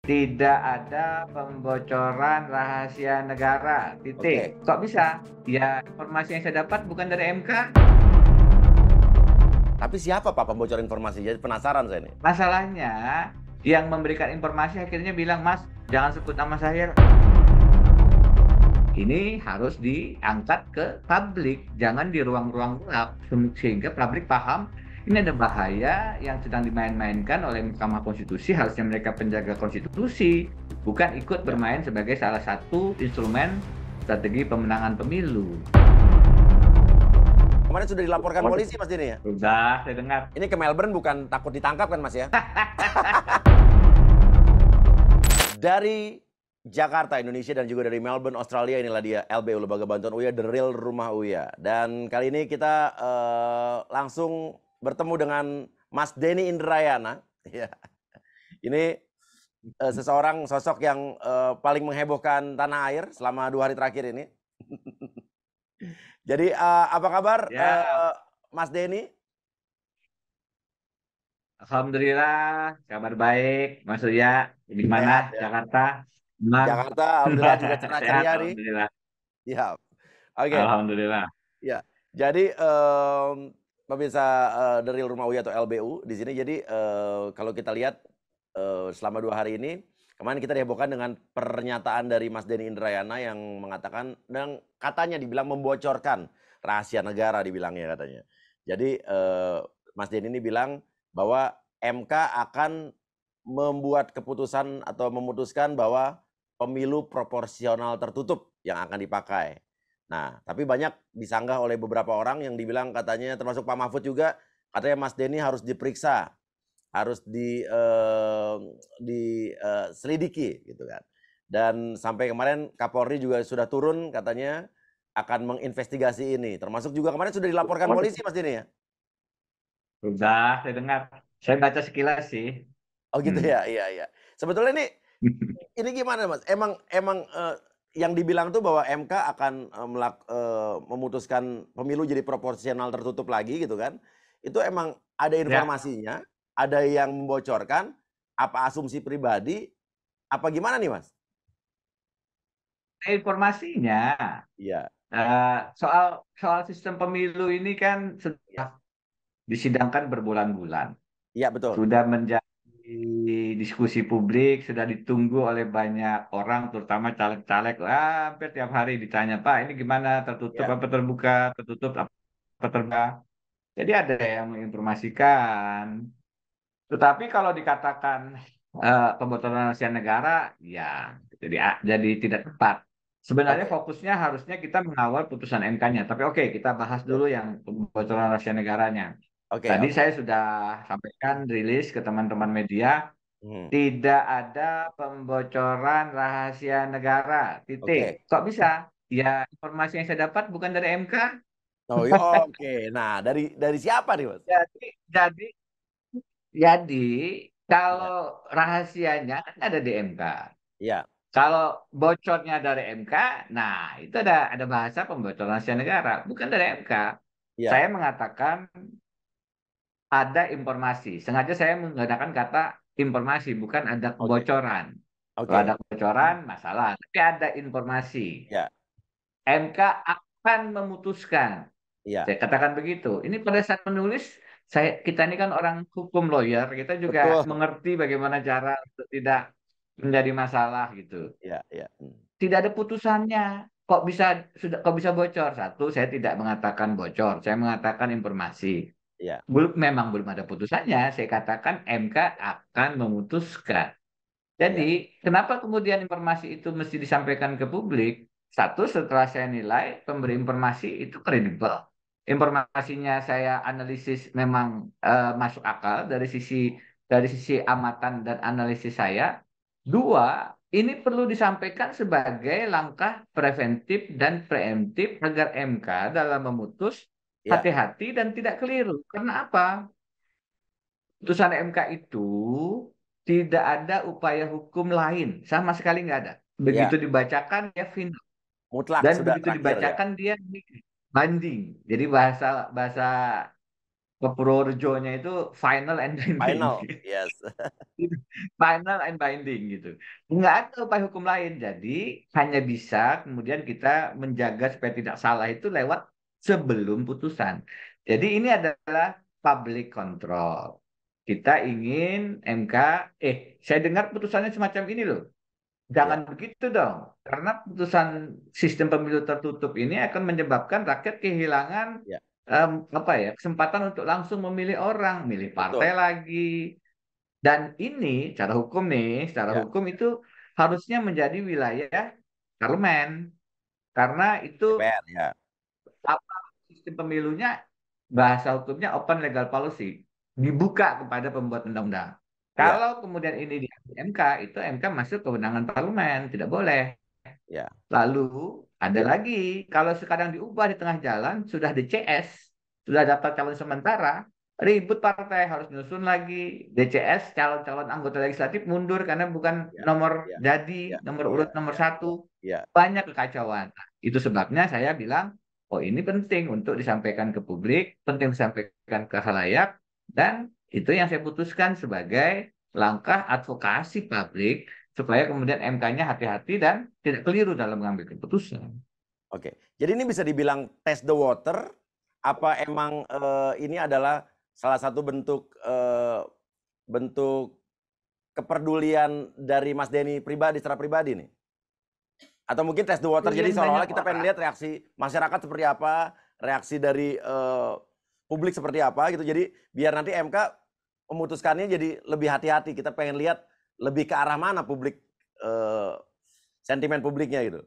Tidak ada pembocoran rahasia negara, Oke. titik. Kok bisa? Ya, informasi yang saya dapat bukan dari MK. Tapi siapa Pak pembocor informasi? Jadi penasaran saya nih. Masalahnya, yang memberikan informasi akhirnya bilang, Mas, jangan sebut nama saya. Ini harus diangkat ke publik, jangan di ruang-ruang gelap, sehingga publik paham ini ada bahaya yang sedang dimain-mainkan oleh Mahkamah Konstitusi. Harusnya mereka penjaga konstitusi, bukan ikut Ya. bermain sebagai salah satu instrumen strategi pemenangan pemilu. Kemarin sudah dilaporkan polisi Mas Dini ya? Sudah, saya dengar. Ini ke Melbourne bukan takut ditangkap kan Mas ya? Dari Jakarta, Indonesia, dan juga dari Melbourne, Australia, inilah dia LBU, Lembaga Bantuan Uya, The Real Rumah Uya. Dan kali ini kita langsung bertemu dengan Mas Denny Indrayana. Ya. Ini seseorang sosok yang paling menghebohkan tanah air selama 2 hari terakhir ini. Jadi apa kabar Ya, Mas Denny? alhamdulillah, kabar baik, Mas Surya. Sehat Gimana ya? Jakarta? Aman? Jakarta, alhamdulillah juga cerah Sehat, ceria nih. alhamdulillah. Ya, oke. Alhamdulillah. Ya, jadi pemirsa The Real Rumah Uya atau LBU di sini. Jadi kalau kita lihat selama 2 hari ini, kemarin kita dihebohkan dengan pernyataan dari Mas Denny Indrayana yang mengatakan dan katanya dibilang membocorkan rahasia negara dibilangnya katanya. Jadi Mas Denny ini bilang bahwa MK akan membuat keputusan atau memutuskan bahwa pemilu proporsional tertutup yang akan dipakai. Nah, tapi banyak disanggah oleh beberapa orang yang dibilang katanya termasuk Pak Mahfud juga, katanya Mas Denny harus diperiksa, harus diselidiki gitu kan. Dan sampai kemarin Kapolri juga sudah turun katanya akan menginvestigasi ini. Termasuk juga kemarin sudah dilaporkan polisi Mas Denny ya? Sudah, saya dengar. Saya baca sekilas sih. Oh gitu Hmm. ya, iya iya. Sebetulnya ini gimana Mas? Emang yang dibilang tuh bahwa MK akan memutuskan pemilu jadi proporsional tertutup lagi gitu kan? Itu emang ada Ya, informasinya, ada yang membocorkan, apa asumsi pribadi, apa gimana nih Mas? informasinya Iya, soal soal sistem pemilu ini kan iya, sudah disidangkan berbulan-bulan, iya betul. sudah menjadi diskusi publik, sudah ditunggu oleh banyak orang, terutama caleg-caleg. Hampir tiap hari ditanya, Pak, ini gimana? Tertutup Iya, apa terbuka? Tertutup apa terbuka? Jadi ada yang menginformasikan. Tetapi kalau dikatakan pembocoran rahasia negara, ya jadi tidak tepat. Sebenarnya oke, fokusnya harusnya kita mengawal putusan MK-nya. Tapi oke, kita bahas betul. dulu yang pembocoran rahasia negaranya. Oke, Tadi oke. saya sudah sampaikan rilis ke teman-teman media, Hmm, tidak ada pembocoran rahasia negara. oke. Titik. Kok bisa? Ya, informasi yang saya dapat bukan dari MK. Oh, iya, oke. Nah, dari siapa nih Mas? Jadi, Iya, kalau rahasianya kan ada di MK. iya, Kalau bocornya dari MK, nah itu ada bahasa pembocoran rahasia negara, bukan dari MK. iya. Saya mengatakan ada informasi. Sengaja saya menggunakan kata informasi, bukan ada Oke, kebocoran. Kalau ada oke. kebocoran, masalah. Tapi ada informasi. Iya, MK akan memutuskan. iya. Saya katakan begitu. Ini pada saat menulis, kita ini kan orang hukum lawyer, kita juga Betul. mengerti bagaimana cara untuk tidak menjadi masalah gitu. Iya, iya. Tidak ada putusannya. Kok bisa bocor? Satu, saya tidak mengatakan bocor, saya mengatakan informasi. Iya, Memang belum ada putusannya. Saya katakan MK akan memutuskan. iya, Jadi, kenapa kemudian informasi itu mesti disampaikan ke publik? Satu, setelah saya nilai pemberi informasi itu kredibel. Informasinya saya analisis memang masuk akal dari sisi amatan dan analisis saya. Dua, ini perlu disampaikan sebagai langkah preventif dan preemptif agar MK dalam memutus iya, hati-hati dan tidak keliru. Karena apa? Putusan MK itu tidak ada upaya hukum lain, sama sekali nggak ada. iya. Begitu dibacakan ya final, Mutlak dan sudah begitu terakhir ya. dibacakan dia banding. Jadi bahasa bahasa ke Purworejonya itu final and binding. Final, yes. Final and binding gitu. Nggak ada upaya hukum lain. Jadi hanya bisa kemudian kita menjaga supaya tidak salah itu lewat sebelum putusan. Jadi ini adalah public control. Kita ingin MK, saya dengar putusannya semacam ini loh. Ya, Jangan begitu dong, karena putusan sistem pemilu tertutup ini akan menyebabkan rakyat kehilangan ya, apa ya kesempatan untuk langsung memilih orang, milih partai betul. lagi. Dan ini cara hukum nih, secara Ya, hukum itu harusnya menjadi wilayah parlemen, karena itu DPR, ya, apa sistem pemilunya bahasa hukumnya open legal policy, dibuka kepada pembuat undang-undang. ya, Kalau kemudian ini di MK, itu MK masuk kewenangan parlemen, tidak boleh. ya, Lalu ada lagi, kalau sekarang diubah di tengah jalan, sudah DCS, sudah daftar calon sementara, ribut partai harus nyusun lagi DCS, calon-calon anggota legislatif mundur karena bukan ya, nomor ya, ya, jadi, nomor ya, urut nomor ya, ya, satu. ya. Banyak kekacauan. Nah, itu sebabnya saya bilang, oh ini penting untuk disampaikan ke publik, penting disampaikan ke khalayak, dan itu yang saya putuskan sebagai langkah advokasi publik supaya kemudian MK-nya hati-hati dan tidak keliru dalam mengambil keputusan. Oke, jadi ini bisa dibilang test the water. Apa emang ini adalah salah satu bentuk kepedulian dari Mas Denny pribadi secara pribadi nih? Atau mungkin test the water, jadi Kemudian banyak seolah-olah kita pengen orang, lihat reaksi masyarakat seperti apa, reaksi dari publik seperti apa gitu. Jadi biar nanti MK memutuskannya jadi lebih hati-hati. Kita pengen lihat lebih ke arah mana publik, sentimen publiknya gitu.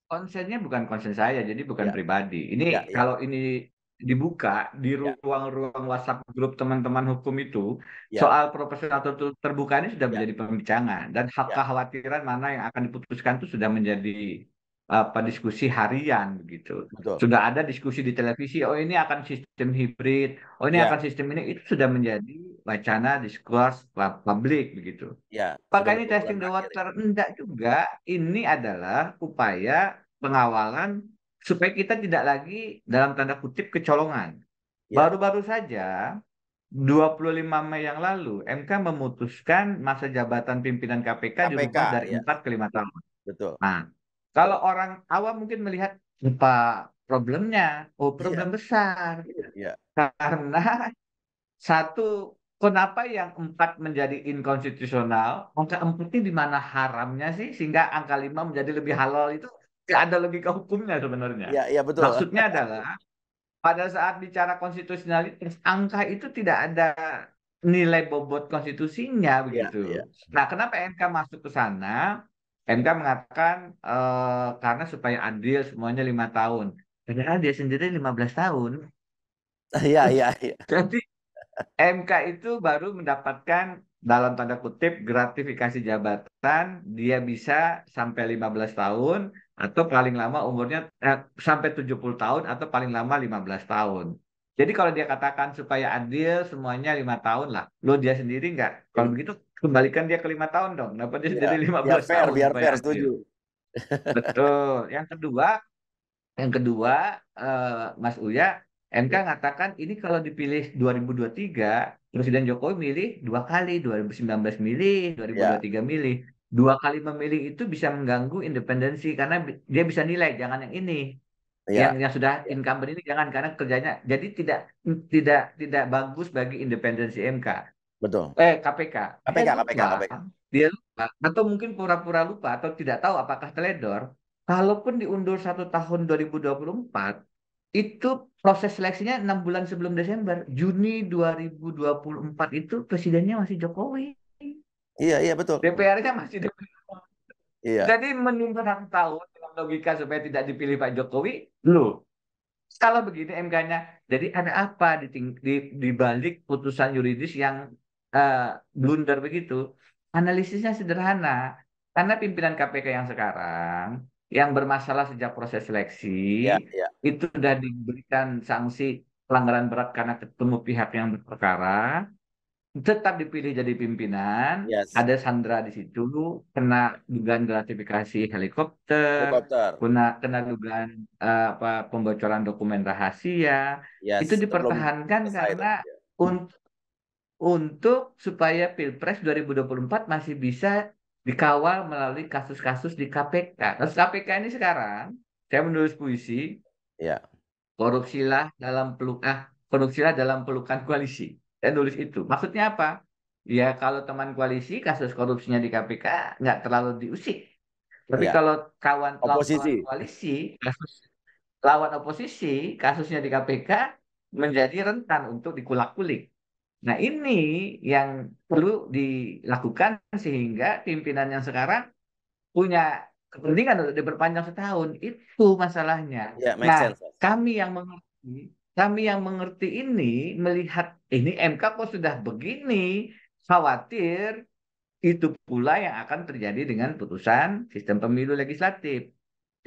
konsennya bukan konsen saya, jadi bukan Ya, pribadi. Ini ya, ya, kalau ini dibuka di ya, ruang-ruang WhatsApp grup teman-teman hukum itu, ya, soal proporsional terbuka ini sudah ya, menjadi pembicaraan dan hak ya, kekhawatiran mana yang akan diputuskan itu sudah menjadi apa diskusi harian begitu. betul. Sudah ada diskusi di televisi, oh ini akan sistem hibrid, oh ini Ya, akan sistem ini, itu sudah menjadi wacana diskurs publik begitu. ya, Apakah sudah ini berbulan testing the terakhir ya. water? Enggak juga. Ini adalah upaya pengawalan supaya kita tidak lagi dalam tanda kutip kecolongan. Ya, Baru-baru saja 25 Mei yang lalu MK memutuskan masa jabatan pimpinan KPK KPK dirubah dari ya, 4 ke 5 tahun. betul. Nah, kalau orang awam mungkin melihat apa problemnya? Oh, Iya, problem besar. iya, Karena satu, kenapa yang 4 menjadi inkonstitusional? Angka 4 ini di mana haramnya sih? Sehingga angka 5 menjadi lebih halal itu tidak ada logika hukumnya sebenarnya. iya, iya, betul. Maksudnya adalah pada saat bicara konstitusionalitas, angka itu tidak ada nilai bobot konstitusinya Iya, begitu. iya. Nah, kenapa MK masuk ke sana? MK mengatakan karena supaya adil semuanya 5 tahun. Padahal dia sendiri 15 tahun. Iya, iya, iya. Jadi MK itu baru mendapatkan dalam tanda kutip gratifikasi jabatan, dia bisa sampai 15 tahun atau paling lama umurnya sampai 70 tahun atau paling lama 15 tahun. Jadi kalau dia katakan supaya adil semuanya 5 tahun lah. Lo dia sendiri nggak? Kalau Im- begitu kembalikan dia ke 5 tahun dong. Kenapa dia Iya, sendiri 15 tahun biar supaya fair, adil? setuju. Betul. Yang kedua, Mas Uya, MK Ya, mengatakan ini kalau dipilih 2023, Presiden Jokowi milih 2 kali, 2019 milih, ya, 2023 milih. 2 kali memilih itu bisa mengganggu independensi karena dia bisa nilai, jangan yang ini. Yang ya, yang sudah ya, incumbent ini jangan karena kerjanya jadi tidak bagus bagi independensi MK. betul. KPK. Dia KPK, KPK, lupa, KPK. dia lupa, atau mungkin pura-pura lupa, atau tidak tahu apakah teledor. Kalaupun diundur 1 tahun 2024, itu proses seleksinya 6 bulan sebelum Desember. Juni 2024 itu presidennya masih Jokowi. Iya, iya, betul. DPR-nya masih DPR. Iya, Jadi menunda 6 tahun dengan logika supaya tidak dipilih Pak Jokowi, loh. Kalau begini MK-nya, jadi ada apa di balik putusan yuridis yang blunder begitu? Analisisnya sederhana, karena pimpinan KPK yang sekarang yang bermasalah sejak proses seleksi iya, iya, itu sudah diberikan sanksi pelanggaran berat karena ketemu pihak yang berperkara. tetap dipilih jadi pimpinan, Yes. ada Sandra di situ, kena dugaan gratifikasi helikopter, Helikopter. kena dugaan pembocoran dokumen rahasia, itu Yes. Itu belum dipertahankan selesai tuh. karena un- untuk supaya Pilpres 2024 masih bisa dikawal melalui kasus-kasus di KPK. Kasus KPK ini sekarang, saya menulis puisi, Ya. korupsilah dalam pelukan koalisi. Saya nulis itu. Maksudnya apa? Ya kalau teman koalisi kasus korupsinya di KPK nggak terlalu diusik. Tapi Ya. kalau kawan lawan Oposisi. koalisi, lawan oposisi, kasusnya di KPK menjadi rentan untuk dikulak-kulik. Nah ini yang perlu dilakukan sehingga pimpinan yang sekarang punya kepentingan untuk diperpanjang setahun. Itu masalahnya. Ya, make Nah, sense. kami yang mengerti ini melihat ini MK kok sudah begini, khawatir itu pula yang akan terjadi dengan putusan sistem pemilu legislatif.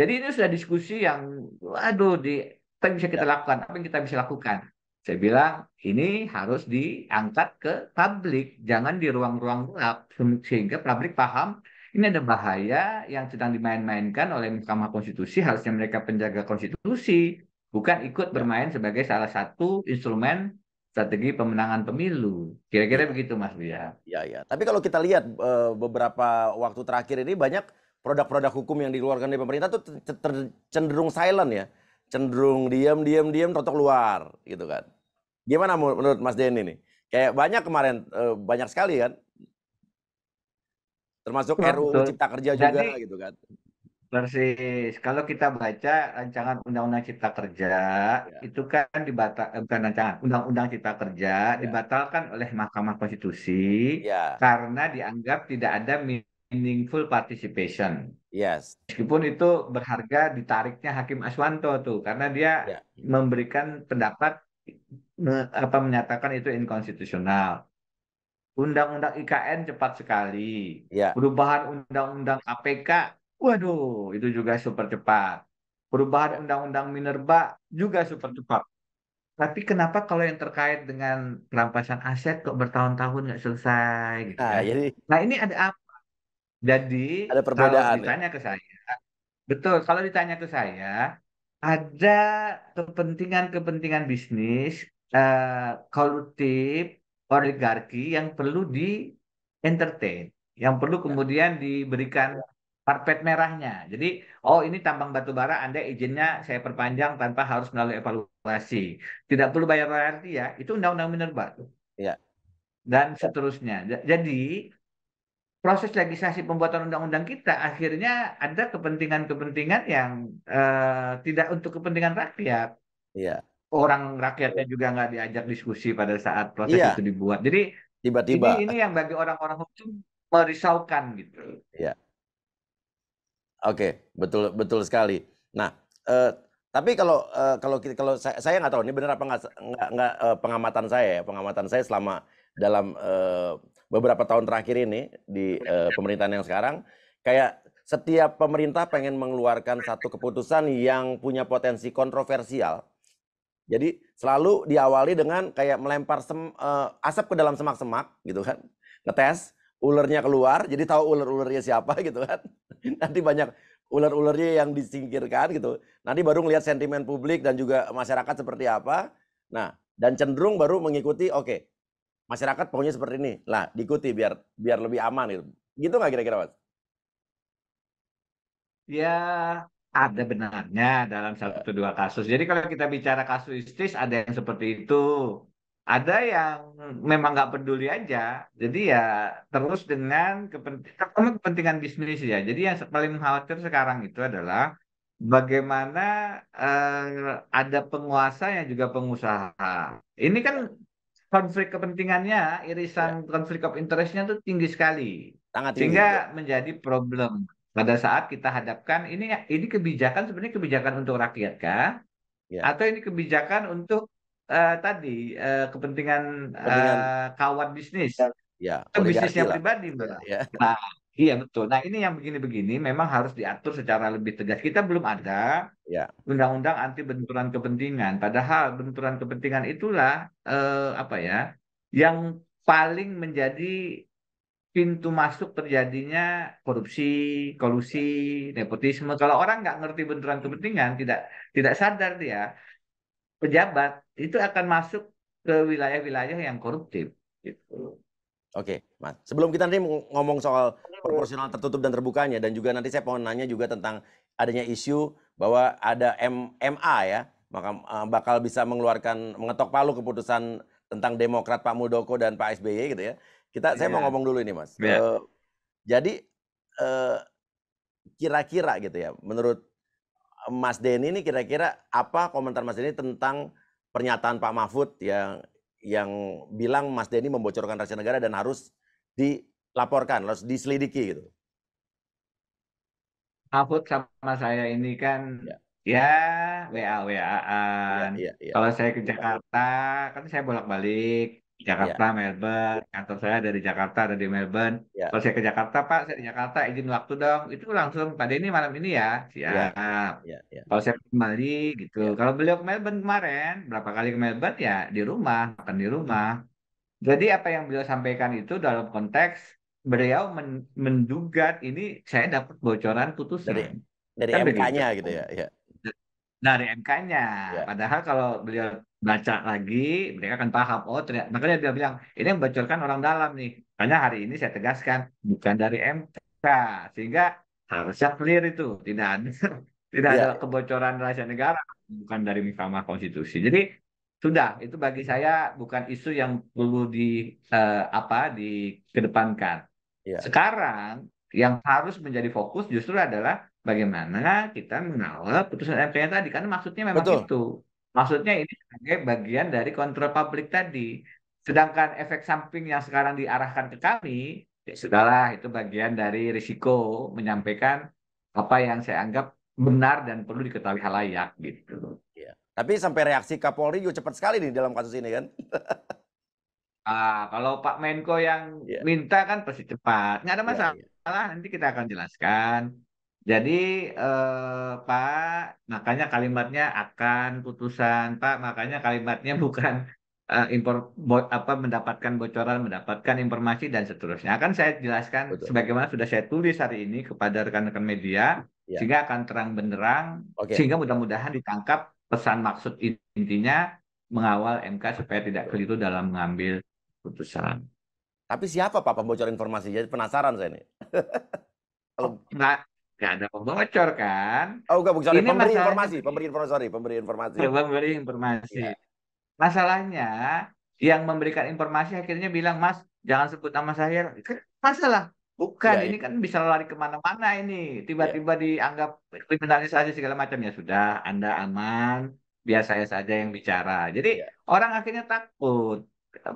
Jadi ini sudah diskusi yang, waduh, apa yang bisa kita Ya. lakukan, apa yang kita bisa lakukan. Saya bilang ini harus diangkat ke publik, jangan di ruang-ruang gelap, sehingga publik paham ini ada bahaya yang sedang dimain-mainkan oleh Mahkamah Konstitusi, harusnya mereka penjaga konstitusi, bukan ikut Ya. bermain sebagai salah satu instrumen strategi pemenangan pemilu. Kira-kira Iya. begitu, Mas Bia. Ya, ya. Tapi kalau kita lihat beberapa waktu terakhir ini banyak produk-produk hukum yang dikeluarkan dari pemerintah tuh cenderung silent ya. Cenderung diam, tahu keluar gitu kan. Gimana menurut Mas Denny nih? Kayak banyak kemarin, banyak sekali kan, termasuk Betul, RUU betul. Cipta Kerja juga Jadi gitu kan. persis, kalau kita baca rancangan Undang-Undang Cipta Kerja, Ya, itu kan bukan rancangan, Undang-Undang Cipta Kerja ya, dibatalkan oleh Mahkamah Konstitusi ya, karena dianggap tidak ada meaningful participation. yes, Meskipun itu berharga ditariknya Hakim Aswanto tuh, karena dia ya, memberikan pendapat menyatakan itu inkonstitusional. Undang-undang IKN cepat sekali. ya, Perubahan undang-undang KPK, waduh, itu juga super cepat. Perubahan ya. undang-undang Minerba juga super cepat. Tapi kenapa kalau yang terkait dengan perampasan aset kok bertahun-tahun nggak selesai gitu Nah, ya? jadi Nah ini ada apa? Jadi ada kalau perbedaan ya. ditanya ke saya, betul, kalau ditanya ke saya, ada kepentingan-kepentingan bisnis, kolutif, oligarki yang perlu di entertain, yang perlu Ya, kemudian diberikan karpet merahnya. Jadi, oh ini tambang batu bara, Anda izinnya saya perpanjang tanpa harus melalui evaluasi. Tidak perlu bayar royalti ya, itu undang-undang minerba tuh. ya, Dan seterusnya. Jadi, proses legislasi pembuatan undang-undang kita akhirnya ada kepentingan-kepentingan yang tidak untuk kepentingan rakyat. iya, Orang rakyatnya juga nggak diajak diskusi pada saat proses itu iya, dibuat. Jadi ini tiba-tiba, ini yang bagi orang-orang hukum merisaukan gitu. ya. Oke, betul betul sekali. Nah, eee, tapi kalau saya nggak tahu ini benar apa nggak, pengamatan saya selama dalam, beberapa tahun terakhir ini di, pemerintahan yang sekarang, kayak setiap pemerintah pengen mengeluarkan satu keputusan yang punya potensi kontroversial, jadi selalu diawali dengan kayak melempar asap ke dalam semak-semak gitu kan, ngetes, ulernya keluar, jadi tahu uler-ulernya siapa gitu kan. Nanti banyak uler-ulernya yang disingkirkan gitu. Nanti baru ngelihat sentimen publik dan juga masyarakat seperti apa. Nah, dan cenderung baru mengikuti, oke, masyarakat pokoknya seperti ini. Lah, diikuti biar biar lebih aman gitu. Gitu nggak kira-kira, Mas? Ya ada benarnya dalam satu dua kasus. Jadi kalau kita bicara kasuistis ada yang seperti itu. Ada yang memang nggak peduli aja. Jadi ya terus dengan kepentingan bisnis ya. Jadi yang paling khawatir sekarang itu adalah bagaimana ada penguasa yang juga pengusaha. Ini kan konflik kepentingannya, irisan Ya, konflik of interest-nya tuh tinggi sekali. sangat tinggi, Sehingga betul. menjadi problem pada saat kita hadapkan ini kebijakan sebenarnya kebijakan untuk rakyat kah? Ya, Atau ini kebijakan untuk tadi kepentingan kepentingan kawan bisnis ya atau oligarki bisnisnya lah. pribadi Ya, malah. ya, Nah, iya betul. Nah, ini yang begini-begini memang harus diatur secara lebih tegas. Kita belum ada ya, undang-undang anti benturan kepentingan. Padahal benturan kepentingan itulah apa ya yang paling menjadi pintu masuk terjadinya korupsi, kolusi, nepotisme. Kalau orang nggak ngerti benturan kepentingan, tidak sadar dia, pejabat itu akan masuk ke wilayah-wilayah yang koruptif. Gitu. Oke, Mas. Sebelum kita nanti ngomong soal proporsional tertutup dan terbukanya, dan juga nanti saya mau nanya juga tentang adanya isu bahwa ada MA ya, maka bakal bisa mengetok palu keputusan tentang Demokrat Pak Muldoko dan Pak SBY gitu ya. Saya mau Ya, ngomong dulu ini, Mas. ya. Jadi eh, kira-kira gitu ya, menurut Mas Denny ini kira-kira apa komentar Mas Denny tentang pernyataan Pak Mahfud yang bilang Mas Denny membocorkan rahasia negara dan harus dilaporkan, harus diselidiki gitu. Mahfud sama saya ini kan Ya, ya iya, WA-WA-an. iya, iya, Kalau saya ke Jakarta, kan saya bolak-balik. iya, Jakarta, Melbourne. Kantor saya dari Jakarta, dari Melbourne. iya, Kalau saya ke Jakarta, Pak, saya di Jakarta, izin waktu dong. Itu langsung, Pak Denny malam ini ya. iya, Siap. iya, iya, Kalau saya kembali gitu. iya. Kalau beliau ke Melbourne kemarin, berapa kali ke Melbourne ya di rumah, makan di rumah. Jadi apa yang beliau sampaikan itu dalam konteks beliau menduga ini saya dapat bocoran Dari putusan. dari Kan begitu. MK-nya gitu ya. Iya, Dari MK-nya. iya, Padahal kalau beliau baca lagi, beliau akan paham. Oh, ternyata. Makanya dia bilang, ini yang bocorkan orang dalam nih. Makanya hari ini saya tegaskan, bukan dari MK. Sehingga harusnya clear itu. Tidak ada, tidak ada iya, kebocoran rahasia negara. Bukan dari Mahkamah Konstitusi. Jadi, sudah. Itu bagi saya bukan isu yang perlu dikedepankan. iya. Sekarang yang harus menjadi fokus justru adalah bagaimana kita mengawal putusan MK tadi, karena maksudnya memang Betul. itu. Maksudnya ini sebagai bagian dari kontrol publik tadi. Sedangkan efek samping yang sekarang diarahkan ke kami, ya sudahlah itu bagian dari risiko menyampaikan apa yang saya anggap benar dan perlu diketahui halayak gitu. Iya. Tapi sampai reaksi Kapolri juga cepat sekali nih dalam kasus ini kan. Kalau Pak Menko yang Iya, minta kan pasti cepat, nggak ada iya, iya, masalah. Nanti kita akan jelaskan. Jadi Pak, makanya kalimatnya akan putusan Pak, makanya kalimatnya bukan mendapatkan bocoran, mendapatkan informasi dan seterusnya. Akan saya jelaskan betul. sebagaimana sudah saya tulis hari ini kepada rekan-rekan media, Iya. sehingga akan terang benderang, Oke. sehingga mudah-mudahan ditangkap pesan maksud intinya mengawal MK supaya tidak Betul. keliru dalam mengambil putusan. Tapi siapa Pak pembocor informasi? Jadi penasaran saya nih. Oh, Kalau nggak ada pembocor kan? oh enggak, sorry, Ini pemberi masalahnya informasi, begini. pemberi informasi. Memberi informasi. Iya, Masalahnya yang memberikan informasi akhirnya bilang, Mas, jangan sebut nama saya. Kan masalah. Bukan, iya, ini iya, kan bisa lari kemana-mana ini. iya, Tiba-tiba dianggap kriminalisasi segala macam. Ya sudah, Anda aman. Biar saya saja yang bicara. Jadi iya. orang akhirnya takut.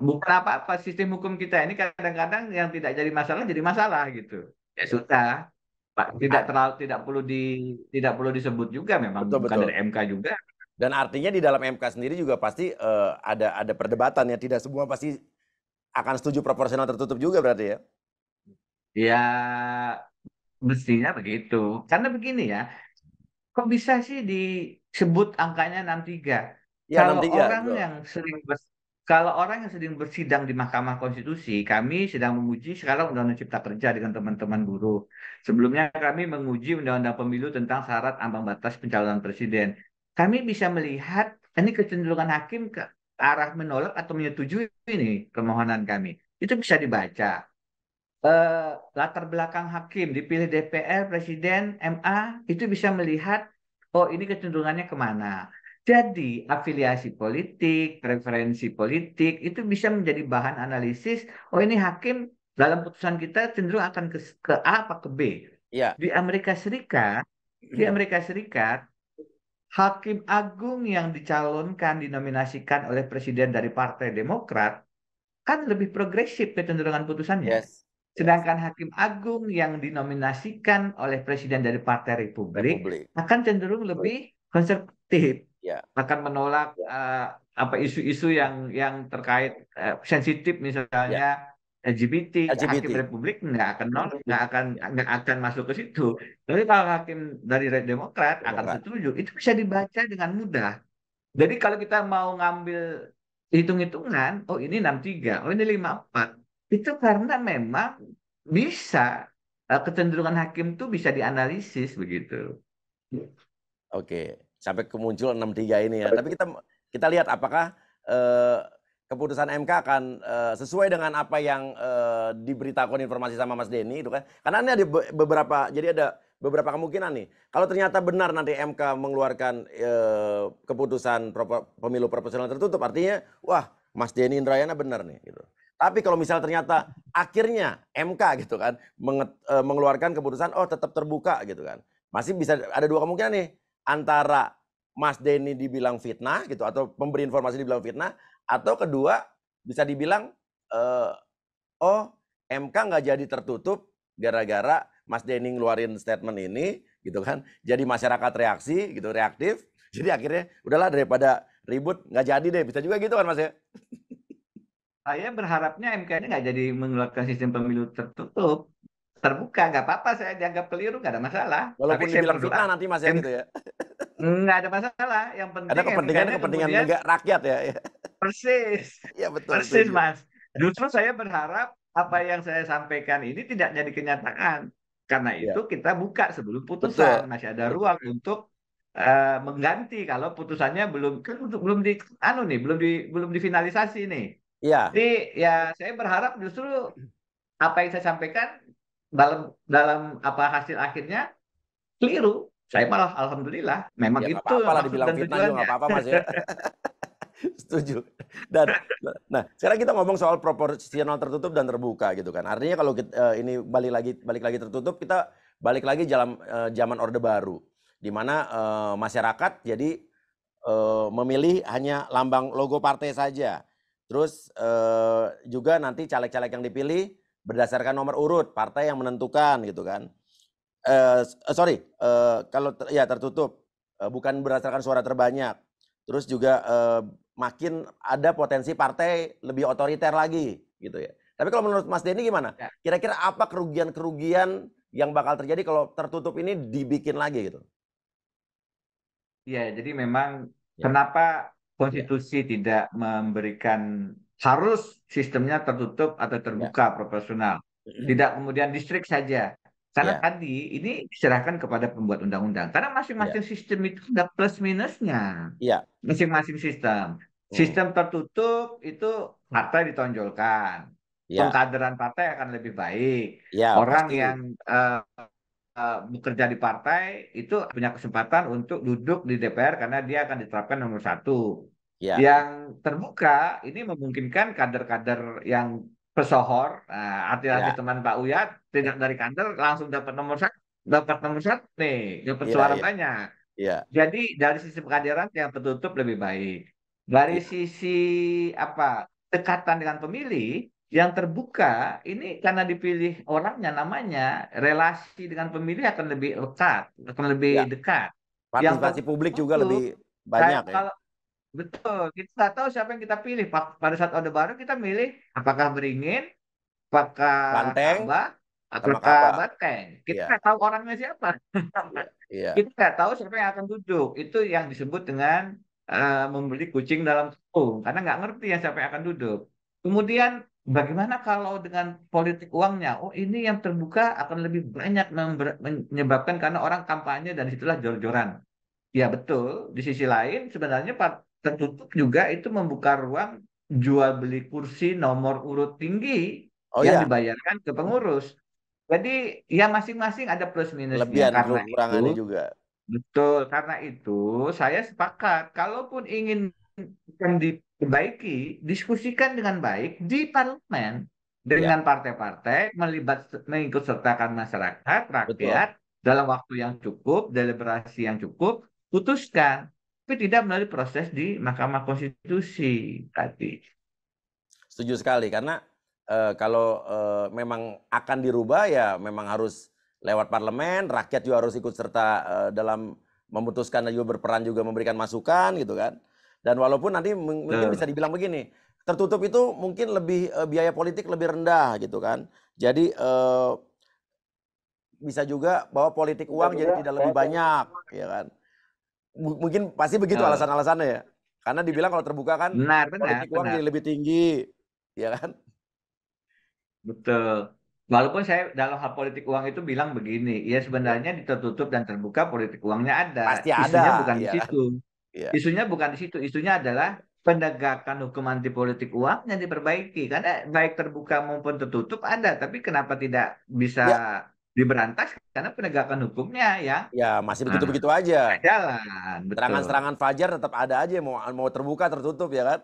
Bukan apa-apa. Sistem hukum kita ini kadang-kadang yang tidak jadi masalah, jadi masalah gitu. Ya sudah. Pak, Ah, tidak perlu disebut juga, memang betul, bukan betul. dari MK juga. Dan artinya di dalam MK sendiri juga pasti ada perdebatan ya. Tidak semua pasti akan setuju proporsional tertutup juga berarti ya. Ya mestinya begitu. Karena begini ya, kok bisa sih disebut angkanya 63? Iya, Kalau 63 orang betul. yang sering kalau orang yang sering bersidang di Mahkamah Konstitusi, kami sedang menguji sekarang Undang-Undang Cipta Kerja dengan teman-teman buruh. Sebelumnya kami menguji Undang-Undang Pemilu tentang syarat ambang batas pencalonan presiden. Kami bisa melihat ini kecenderungan hakim ke arah menolak atau menyetujui ini permohonan kami. Itu bisa dibaca latar belakang hakim, dipilih DPR, Presiden, MA, itu bisa melihat, oh ini kecenderungannya kemana. Jadi afiliasi politik, preferensi politik, itu bisa menjadi bahan analisis, oh ini hakim dalam putusan kita cenderung akan ke A apa ke B. Iya. Di Amerika Serikat, di Amerika Serikat, hakim agung yang dicalonkan, dinominasikan oleh presiden dari Partai Demokrat, kan lebih progresif kecenderungan putusannya. Yes, yes. Sedangkan hakim agung yang dinominasikan oleh presiden dari Partai Republik Republik. akan cenderung lebih konservatif, Ya, akan menolak apa isu-isu yang terkait sensitif ya. misalnya LGBT. Hakim LGBT. Republik nggak akan masuk ke situ. Tapi kalau hakim dari Demokrat akan Demokrat. setuju. Itu bisa dibaca dengan mudah. Jadi kalau kita mau ngambil hitung-hitungan, oh ini 63, oh ini 54. Itu karena memang bisa, kecenderungan hakim tuh bisa dianalisis begitu. Oke, sampai kemuncul 63 ini ya. Tapi kita lihat apakah keputusan MK akan sesuai dengan apa yang diberitakan informasi sama Mas Denny itu kan. Karena ini ada beberapa, jadi ada beberapa kemungkinan nih. Kalau ternyata benar nanti MK mengeluarkan keputusan pemilu proporsional tertutup, artinya wah Mas Denny Indrayana benar nih gitu. Tapi kalau misal ternyata akhirnya MK gitu kan mengeluarkan keputusan oh tetap terbuka gitu kan. Masih bisa ada dua kemungkinan nih, antara Mas Denny dibilang fitnah gitu atau pemberi informasi dibilang fitnah, atau kedua bisa dibilang oh MK nggak jadi tertutup gara-gara Mas Denny ngeluarin statement ini gitu kan, jadi masyarakat reaksi gitu, reaktif, jadi akhirnya udahlah daripada ribut nggak jadi deh, bisa juga gitu kan Mas ya. Saya berharapnya MK ini nggak jadi mengeluarkan sistem pemilu tertutup, terbuka, nggak apa-apa, saya dianggap keliru, nggak ada masalah. Tapi Walaupun saya dibilang berdoa, fitnah nanti Mas ya gitu ya. nggak ada masalah. Yang Ada penting kepentingan MK-nya kepentingan kemudian rakyat ya. persis, Iya betul, persis setuju. Mas. Justru saya berharap apa yang saya sampaikan ini tidak jadi kenyataan. Karena Iya, itu kita buka sebelum betul, putusan, masih ada betul. ruang untuk mengganti kalau putusannya belum kan belum di anu nih, belum difinalisasi nih. Iya, Jadi ya saya berharap justru apa yang saya sampaikan dalam apa hasil akhirnya keliru. Saya malah alhamdulillah memang ya nggak itu apa-apa lah maksud dibilang dan fitnah juga nggak tujuannya. apa-apa Mas ya. Setuju. Dan nah, sekarang kita ngomong soal proporsional tertutup dan terbuka gitu kan. Artinya kalau ini balik lagi tertutup, kita balik lagi zaman Orde Baru. Di mana masyarakat jadi memilih hanya lambang logo partai saja. Terus juga nanti caleg-caleg yang dipilih berdasarkan nomor urut partai yang menentukan gitu kan. Sorry, kalau ya tertutup, bukan berdasarkan suara terbanyak. Terus juga makin ada potensi partai lebih otoriter lagi gitu ya. Tapi kalau menurut Mas Denny gimana? Ya, Kira-kira apa kerugian-kerugian yang bakal terjadi kalau tertutup ini dibikin lagi gitu? ya, jadi memang Ya, kenapa ya, konstitusi tidak memberikan harus sistemnya tertutup atau ya, terbuka proporsional, tidak kemudian distrik saja. Karena ya, tadi ini diserahkan kepada pembuat undang-undang. Karena ya, masing-masing sistem itu ada plus minusnya. ya, Masing-masing sistem. hmm, Sistem tertutup itu partai ditonjolkan. ya, Pengkaderan partai akan lebih baik. ya Orang pasti, yang bekerja di partai itu punya kesempatan untuk duduk di DPR karena dia akan diterapkan nomor satu. ya, Yang terbuka ini memungkinkan kader-kader yang pesohor, nah, arti-arti ya, teman Pak Uya tidak dari kader langsung dapat nomor satu nih, dapat iya, suara iya, banyak. iya, Jadi dari sisi pengadilan yang tertutup lebih baik. Dari iya, sisi apa dekatan dengan pemilih yang terbuka ini karena dipilih orangnya namanya relasi dengan pemilih akan lebih lekat, akan iya. lebih dekat. Yang Partisipasi publik juga tertutup, lebih kayak banyak ya. kalau betul kita nggak tahu siapa yang kita pilih. Pada saat Orde Baru kita milih apakah Beringin, apakah Banteng Ka'bah, sama apakah Ka'bah. Banteng. Kita Iya, nggak tahu orangnya siapa. iya, iya, Kita nggak tahu siapa yang akan duduk. Itu yang disebut dengan membeli kucing dalam karung, karena nggak ngerti ya siapa yang akan duduk. Kemudian bagaimana kalau dengan politik uangnya? Oh ini yang terbuka akan lebih banyak menyebabkan karena orang kampanye dan situlah jor-joran. Ya betul. Di sisi lain sebenarnya tertutup juga itu membuka ruang jual beli kursi nomor urut tinggi oh yang iya, dibayarkan ke pengurus. Jadi ya masing-masing ada plus minusnya. kelebihan Karena itu kekurangannya juga. betul, karena itu saya sepakat, kalaupun ingin yang diperbaiki, diskusikan dengan baik di parlemen Iya, dengan partai-partai, mengikut sertakan masyarakat, betul. rakyat dalam waktu yang cukup, deliberasi yang cukup, putuskan, tapi tidak melalui proses di Mahkamah Konstitusi tadi. Setuju sekali karena kalau memang akan dirubah ya memang harus lewat parlemen, rakyat juga harus ikut serta dalam memutuskan dan juga berperan juga memberikan masukan gitu kan. Dan walaupun nanti mungkin bisa Betul. dibilang begini, tertutup itu mungkin lebih biaya politik lebih rendah gitu kan. Jadi bisa juga bahwa politik Bisa uang jadi juga tidak lebih bahwa politik banyak, uang. ya kan. Mungkin pasti begitu Betul. alasan-alasannya ya. Karena dibilang kalau terbuka kan Benar, benar, politik uang benar. jadi lebih tinggi, ya kan? Betul. Walaupun saya dalam hal politik uang itu bilang begini, ya Ya, sebenarnya di tertutup dan terbuka politik uangnya ada. pasti Isunya ada, bukan di ya kan? situ. Iya. Isunya bukan di situ. Isunya adalah penegakan hukum anti politik uang yang diperbaiki. Karena baik terbuka maupun tertutup ada, tapi kenapa tidak bisa Ya, diberantas? Karena penegakan hukumnya yang ya masih nah, begitu-begitu aja. nggak jalan, betul. Serangan-serangan fajar tetap ada aja mau mau terbuka tertutup ya kan?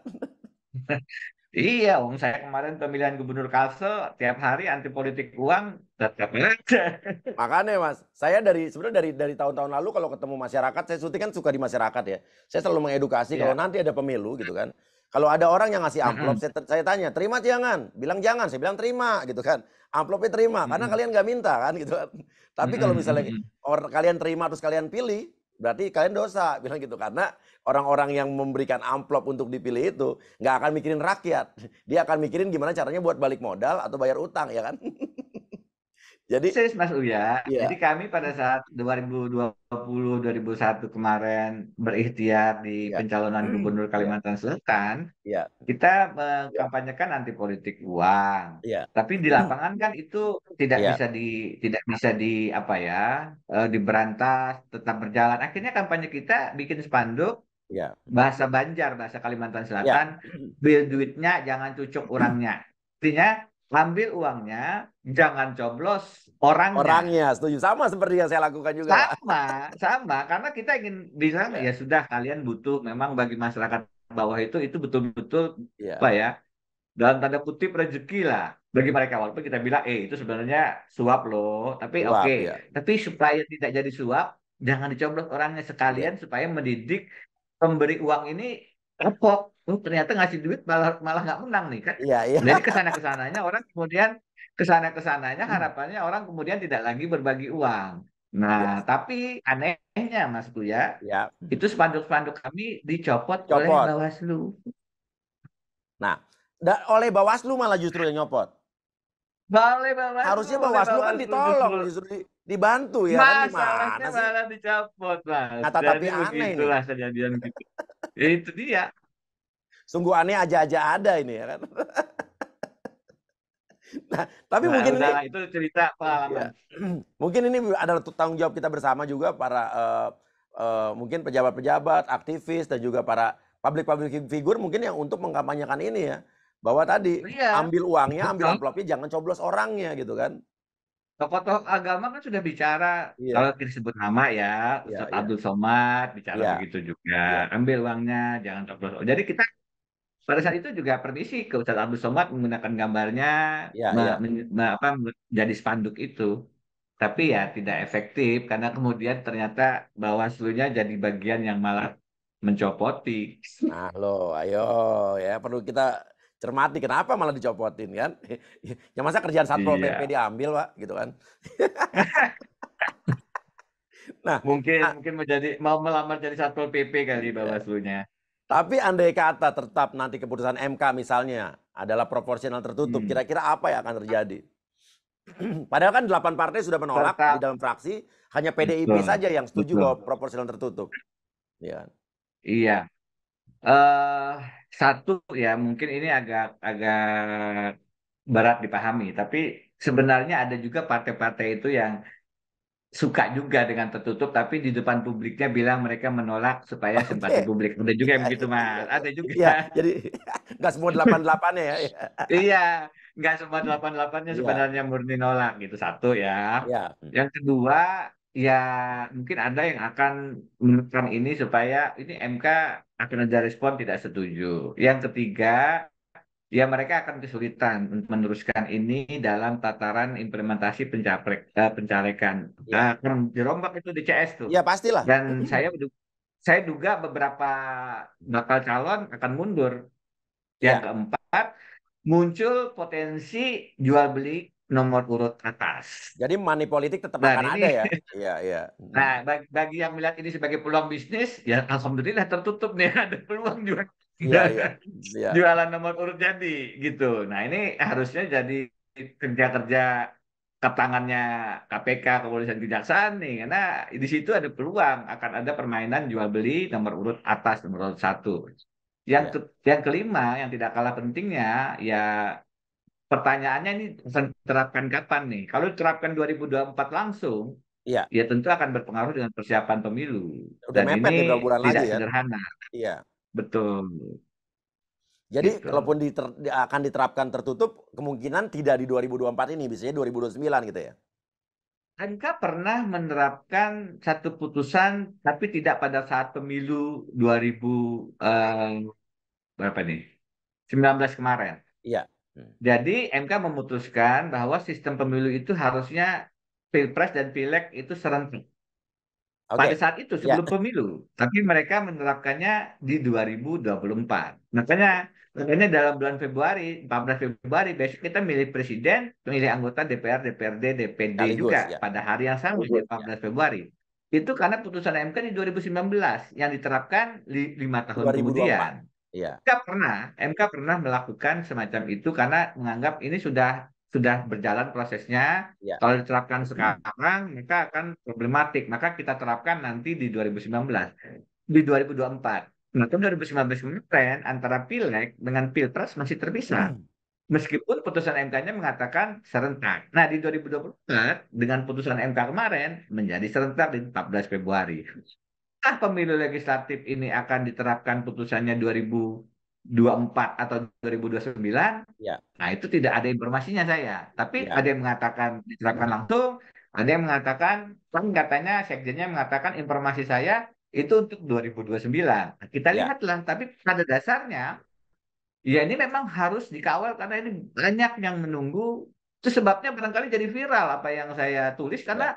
Iya, Om. Saya kemarin pemilihan gubernur Kalsel tiap hari anti politik uang tetap aja. Makanya Mas, saya sebenarnya dari tahun-tahun lalu kalau ketemu masyarakat, saya syuting kan suka di masyarakat ya. Saya selalu mengedukasi kalau Iya. nanti ada pemilu gitu kan. Kalau ada orang yang ngasih amplop, Mm-mm. saya tanya, terima jangan? Bilang jangan, saya bilang terima gitu kan. Amplopnya terima, karena Mm-mm. kalian nggak minta kan gitu kan. Tapi kalau Mm-mm. misalnya Mm-mm. kalian terima terus kalian pilih, berarti kalian dosa, bilang gitu. Karena orang-orang yang memberikan amplop untuk dipilih itu nggak akan mikirin rakyat. Dia akan mikirin gimana caranya buat balik modal atau bayar utang ya kan. Jadi, Persis Mas Uya. Jadi iya, kami pada saat 2020-2021 kemarin berikhtiar di iya. pencalonan gubernur Iya, Kalimantan Selatan, iya, kita iya, mengkampanyekan anti politik uang. iya, Tapi di lapangan kan itu tidak iya, bisa di apa ya, diberantas, tetap berjalan. Akhirnya kampanye kita bikin spanduk iya, bahasa Banjar, bahasa Kalimantan iya. Selatan, bil duitnya jangan cucuk orangnya. Artinya ambil uangnya, jangan coblos orangnya. Orangnya setuju, sama seperti yang saya lakukan juga, Pak. Sama, sama. Karena kita ingin bilang Iya, ya sudah kalian butuh memang bagi masyarakat bawah itu betul-betul iya, apa ya, dalam tanda kutip rezeki lah bagi mereka. Walaupun kita bilang, itu sebenarnya suap loh. Tapi oke, suap, iya, tapi supaya tidak jadi suap, jangan dicoblos orangnya iya, sekalian supaya mendidik pemberi uang ini kapok. Ternyata ngasih duit malah malah nggak menang nih kan. iya, iya, Jadi kesana kesananya orang kemudian kesana kesananya harapannya orang kemudian tidak lagi berbagi uang. Nah, iya, tapi anehnya Mas Buya, iya, itu spanduk-spanduk kami dicopot oleh copot. Bawaslu. Nah, oleh Bawaslu malah justru yang nyopot. Boleh Bawaslu, Harusnya oleh Bawaslu kan Bawaslu ditolong, justru. justru dibantu ya kan, Masalahnya gimana sih? malah dicopot, Mas. Nah, Jadi tapi aneh nih, begitulah kejadian gitu. Itu dia. sungguh aneh aja-aja ada ini ya kan. Nah, tapi Nah, mungkin ini udahlah itu cerita pengalaman. ya. Mungkin ini adalah tanggung jawab kita bersama juga para mungkin pejabat-pejabat, aktivis dan juga para public figure mungkin yang untuk mengkampanyekan ini ya. Bahwa tadi Iya, ambil uangnya, ambil betul. amplopnya, jangan coblos orangnya gitu kan. Tokoh-tokoh agama kan sudah bicara, kalau Iya, kita sebut nama ya, iya, Ustadz iya, Abdul Somad bicara iya, begitu juga. iya, Ambil uangnya, jangan coblos. Jadi kita pada saat itu juga permisi ke Ustadz Abdul Somad menggunakan gambarnya, iya, iya, menjadi spanduk itu. Tapi ya tidak efektif karena kemudian ternyata Bawaslu-nya jadi bagian yang malah mencopoti. nah lo ayo ya perlu kita cermati kenapa malah dicopotin kan. Ya masa kerjaan Satpol PP Iya, diambil Pak gitu kan. Nah, mungkin nah, mungkin mau melamar jadi Satpol PP kali iya. Bawaslu-nya. Tapi andai kata tetap nanti keputusan MK misalnya adalah proporsional tertutup, Hmm. kira-kira apa yang akan terjadi? Padahal kan 8 partai sudah menolak di Tetap dalam fraksi, hanya PDIP betul, saja yang setuju betul. bahwa proporsional tertutup. Ya, Iya. eh Satu ya mungkin ini agak agak berat dipahami, tapi sebenarnya ada juga partai-partai itu yang suka juga dengan tertutup, tapi di depan publiknya bilang mereka menolak supaya simpati oke. publik. Ada juga Iya, yang begitu, iya, Mas. iya. Ada juga. Iya, jadi nggak semua 8-8-nya ya. Iya, Iya, nggak semua 8-8-nya iya, sebenarnya murni nolak gitu. Satu ya. iya, Yang kedua, ya mungkin ada yang akan menekan ini supaya ini MK akan ada respon tidak setuju. Yang ketiga, ya mereka akan kesulitan untuk meneruskan ini dalam tataran implementasi pencalekan. iya. Akan dirombak itu di CS tuh. Iya pastilah. Dan saya duga beberapa bakal calon akan mundur. Yang Iya. keempat, muncul potensi jual beli nomor urut atas. Jadi money politik tetap Dan akan ada ini, ya. Iya, iya. nah bagi yang melihat ini sebagai peluang bisnis, ya alhamdulillah tertutup nih ada peluang jual Iya, iya. Iya. jualan nomor urut jadi gitu. Nah ini harusnya jadi kerja-kerja ke tangannya KPK, Kepolisian Kejaksaan nih, karena di situ ada peluang akan ada permainan jual beli nomor urut atas, nomor urut satu. Yang Iya. yang kelima, yang tidak kalah pentingnya, ya pertanyaannya ini akan diterapkan kapan nih? Kalau diterapkan 2024 langsung, Iya. ya tentu akan berpengaruh dengan persiapan pemilu. Udah Dan ini mepet nih berapa bulan tidak lagi kan? sederhana, Iya. betul. Jadi Gitu. kalaupun akan diterapkan tertutup, kemungkinan tidak di 2024 ini, biasanya 2029 gitu ya? MK pernah menerapkan satu putusan, tapi tidak pada saat pemilu 2000 berapa nih? 19 kemarin. Iya. Hmm. Jadi MK memutuskan bahwa sistem pemilu itu harusnya Pilpres dan Pileg itu serentak pada Oke. saat itu Iya. sebelum pemilu, tapi mereka menerapkannya di 2024. Makanya dalam bulan Februari, 14 Februari besok kita milih presiden, milih anggota DPR, DPRD, DPD Sekaligus juga ya. pada hari yang sama di Ya. 14 Februari. Itu karena putusan MK di 2019 yang diterapkan 5 tahun 2024. kemudian. Iya. MK pernah melakukan semacam itu karena menganggap ini sudah berjalan prosesnya. Iya. Kalau diterapkan sekarang, maka akan problematik. Maka kita terapkan nanti di 2019, di 2024. Nah, tahun 2019 kemarin antara Pileg dengan Pilpres masih terpisah. Meskipun putusan MK-nya mengatakan serentak. Nah, di 2024 dengan putusan MK kemarin menjadi serentak di 14 Februari. Pemilu legislatif ini akan diterapkan putusannya 2024 atau 2029? Iya. Nah, itu tidak ada informasinya saya. Tapi Iya. ada yang mengatakan diterapkan langsung, ada yang mengatakan, kan katanya sekjennya mengatakan informasi saya itu untuk 2029. Nah, kita Iya. lihatlah, tapi pada dasarnya, ya ini memang harus dikawal karena ini banyak yang menunggu. Itu sebabnya barangkali jadi viral apa yang saya tulis, Iya. karena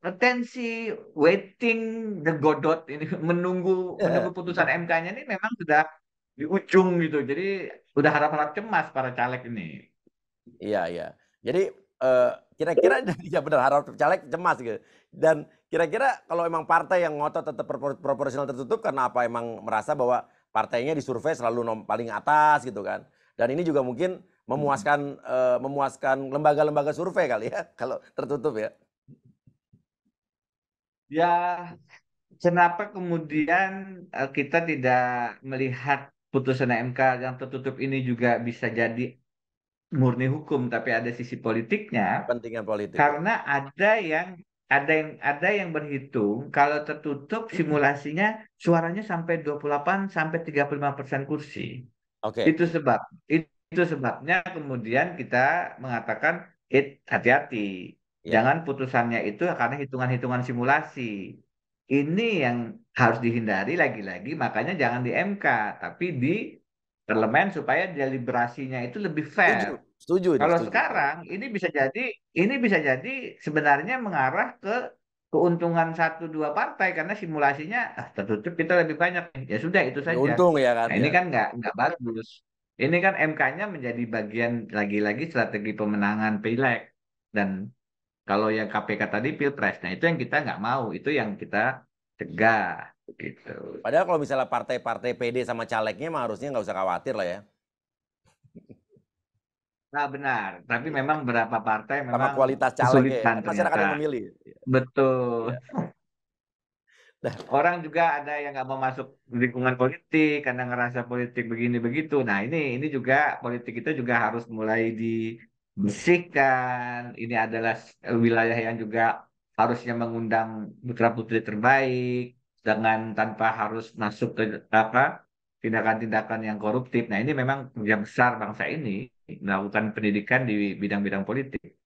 atensi, waiting, the Godot ini menunggu menunggu putusan MK-nya ini memang sudah di ujung gitu. Jadi udah harap-harap cemas para caleg ini. Iya, iya. Jadi, kira-kira ya benar, harap caleg cemas gitu. Dan kira-kira kalau emang partai yang ngotot tetap proporsional tertutup karena apa? Emang merasa bahwa partainya disurvei selalu paling atas gitu kan. Dan ini juga mungkin memuaskan lembaga-lembaga survei kali ya kalau tertutup ya? Ya, kenapa kemudian kita tidak melihat putusan MK yang tertutup ini juga bisa jadi murni hukum, tapi ada sisi politiknya? Kepentingan politik ya? Karena ada yang berhitung kalau tertutup simulasinya suaranya sampai 28 sampai 35% kursi. Oke. Itu sebab itu sebabnya kemudian kita mengatakan hati-hati. Ya. Jangan putusannya itu karena hitungan-hitungan simulasi. Ini yang harus dihindari lagi-lagi, makanya jangan di MK, tapi di parlemen supaya deliberasinya itu lebih Setuju, fair. setuju ini, Kalau setuju sekali. sekarang ini bisa jadi sebenarnya mengarah ke keuntungan satu dua partai karena simulasinya tertutup kita lebih banyak. Ya sudah itu Lebih saja. untung ya kan Nah, ini ya? kan nggak bagus. Ini kan MK-nya menjadi bagian lagi-lagi strategi pemenangan pileg, dan kalau yang KPK tadi pilpres. Nah, itu yang kita nggak mau, itu yang kita cegah begitu. Padahal kalau misalnya partai-partai PD sama calegnya mah harusnya nggak usah khawatir lah ya. Nah, benar. Tapi memang beberapa partai Sama memang kualitas calegnya ya, kesulitan kan masyarakat ternyata. yang memilih. Betul. Iya. Nah, Orang juga ada yang nggak mau masuk lingkungan politik karena ngerasa politik begini begitu. Nah, ini juga politik itu juga harus mulai dibersihkan. Ini adalah wilayah yang juga harusnya mengundang putra-putri terbaik dengan tanpa harus masuk ke apa tindakan-tindakan yang koruptif. Nah, ini memang kerja besar bangsa ini melakukan pendidikan di bidang-bidang politik.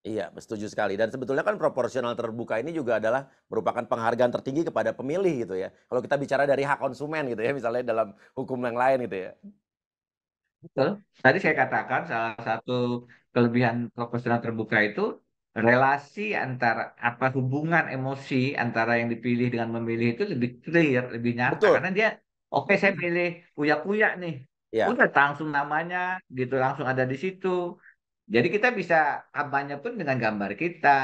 iya, setuju sekali. Dan sebetulnya kan proporsional terbuka ini juga adalah merupakan penghargaan tertinggi kepada pemilih gitu ya. Kalau kita bicara dari hak konsumen gitu ya, misalnya dalam hukum yang lain gitu ya. Betul. Tadi saya Iya. katakan salah satu kelebihan proporsional terbuka itu relasi antara apa hubungan emosi antara yang dipilih dengan memilih itu lebih clear, lebih nyata Betul. karena dia oke saya pilih Uya nih. Iya. Udah langsung namanya gitu langsung ada di situ. Jadi kita bisa kampanye pun dengan gambar kita.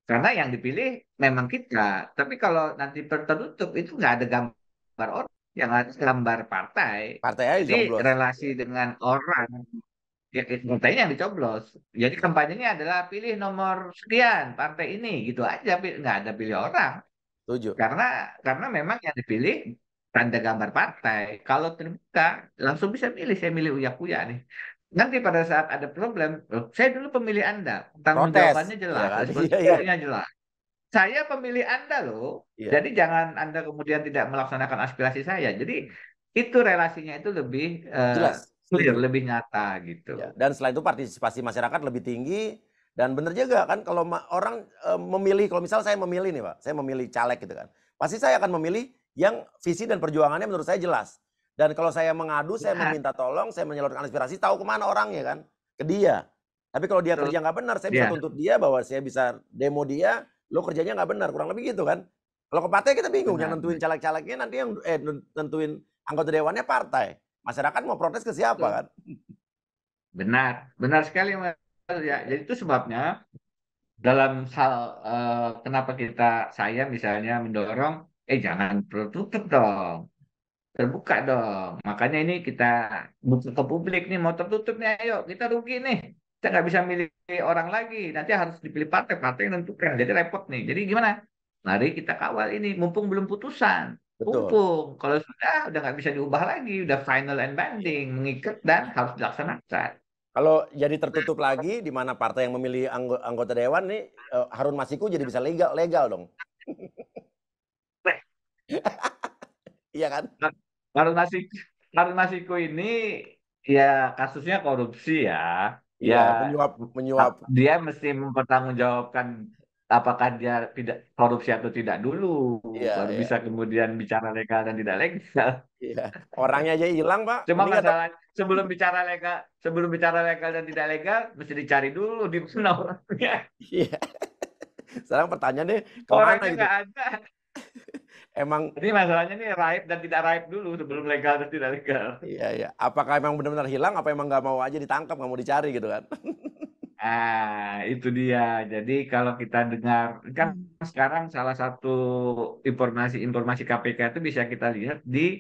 Karena yang dipilih memang kita. Tapi kalau nanti tertutup itu nggak ada gambar orang, yang ada gambar partai. Partai aja Jadi jomblos. relasi dengan orang, ya partainya yang dicoblos. Jadi kampanyenya adalah pilih nomor sekian partai ini, gitu aja. Nggak ada pilih orang. Setuju. Karena memang yang dipilih tanda gambar partai. Kalau terbuka, langsung bisa milih. Saya milih Uya-Kuya nih. Nanti pada saat ada problem, saya dulu pemilih Anda. Tanggung Protes, jawabannya ya jelas, kan? Iya, iya. responsibility-nya jelas. Saya pemilih Anda loh. Iya. Jadi jangan Anda kemudian tidak melaksanakan aspirasi saya. Jadi itu relasinya itu lebih Jelas, clear, setuju. lebih nyata Ya, gitu. dan selain itu partisipasi masyarakat lebih tinggi dan benar juga kan kalau orang memilih, kalau misal saya memilih nih Pak, saya memilih caleg gitu kan. Pasti saya akan memilih yang visi dan perjuangannya menurut saya jelas. Dan kalau saya mengadu, saya Nah, meminta tolong, saya menyalurkan aspirasi, tahu kemana orangnya kan? Ke dia. Tapi kalau dia betul. kerja nggak benar, saya bisa Ya, tuntut dia bahwa saya bisa demo dia, lo kerjanya nggak benar, kurang lebih gitu kan. Kalau ke partai kita bingung, yang benar. nentuin caleg-calegnya nanti yang nentuin anggota dewannya partai. Masyarakat mau protes ke siapa Betul. kan? Benar, benar sekali Mas. Ya, jadi itu sebabnya dalam hal kenapa saya misalnya mendorong, jangan tertutup dong, terbuka dong. Makanya ini kita buka ke publik nih, mau tertutup nih, ayo kita rugi nih. Kita nggak bisa milih orang lagi, nanti harus dipilih partai yang nentukan. Jadi repot nih. Jadi gimana? Mari kita kawal ini, mumpung belum putusan. Betul. Mumpung, kalau sudah nggak bisa diubah lagi, udah final and Iya. binding, mengikat dan harus dilaksanakan. Kalau jadi tertutup lagi, di mana partai yang memilih anggota dewan nih, Harun Masiku jadi bisa legal legal dong. Iya kan? Harun Masiku, Harun Masiku ini ya kasusnya korupsi ya. Ya Iya, menyuap menyuap. dia mesti mempertanggungjawabkan apakah dia tidak korupsi atau tidak dulu, Iya, baru iya, bisa kemudian bicara legal dan tidak legal. iya. Orangnya aja hilang, Pak. Cuma Mending ada. masalah sebelum bicara legal dan tidak legal, mesti dicari dulu di mana orangnya. Iya. Sekarang pertanyaannya kemana Orangnya gitu? nggak ada. Emang Jadi masalahnya ini raib dan tidak raib dulu sebelum legal dan tidak legal. iya, iya. Apakah emang benar-benar hilang? Apa emang nggak mau aja ditangkap, nggak mau dicari gitu kan? Itu dia. Jadi kalau kita dengar, kan sekarang salah satu informasi KPK itu bisa kita lihat di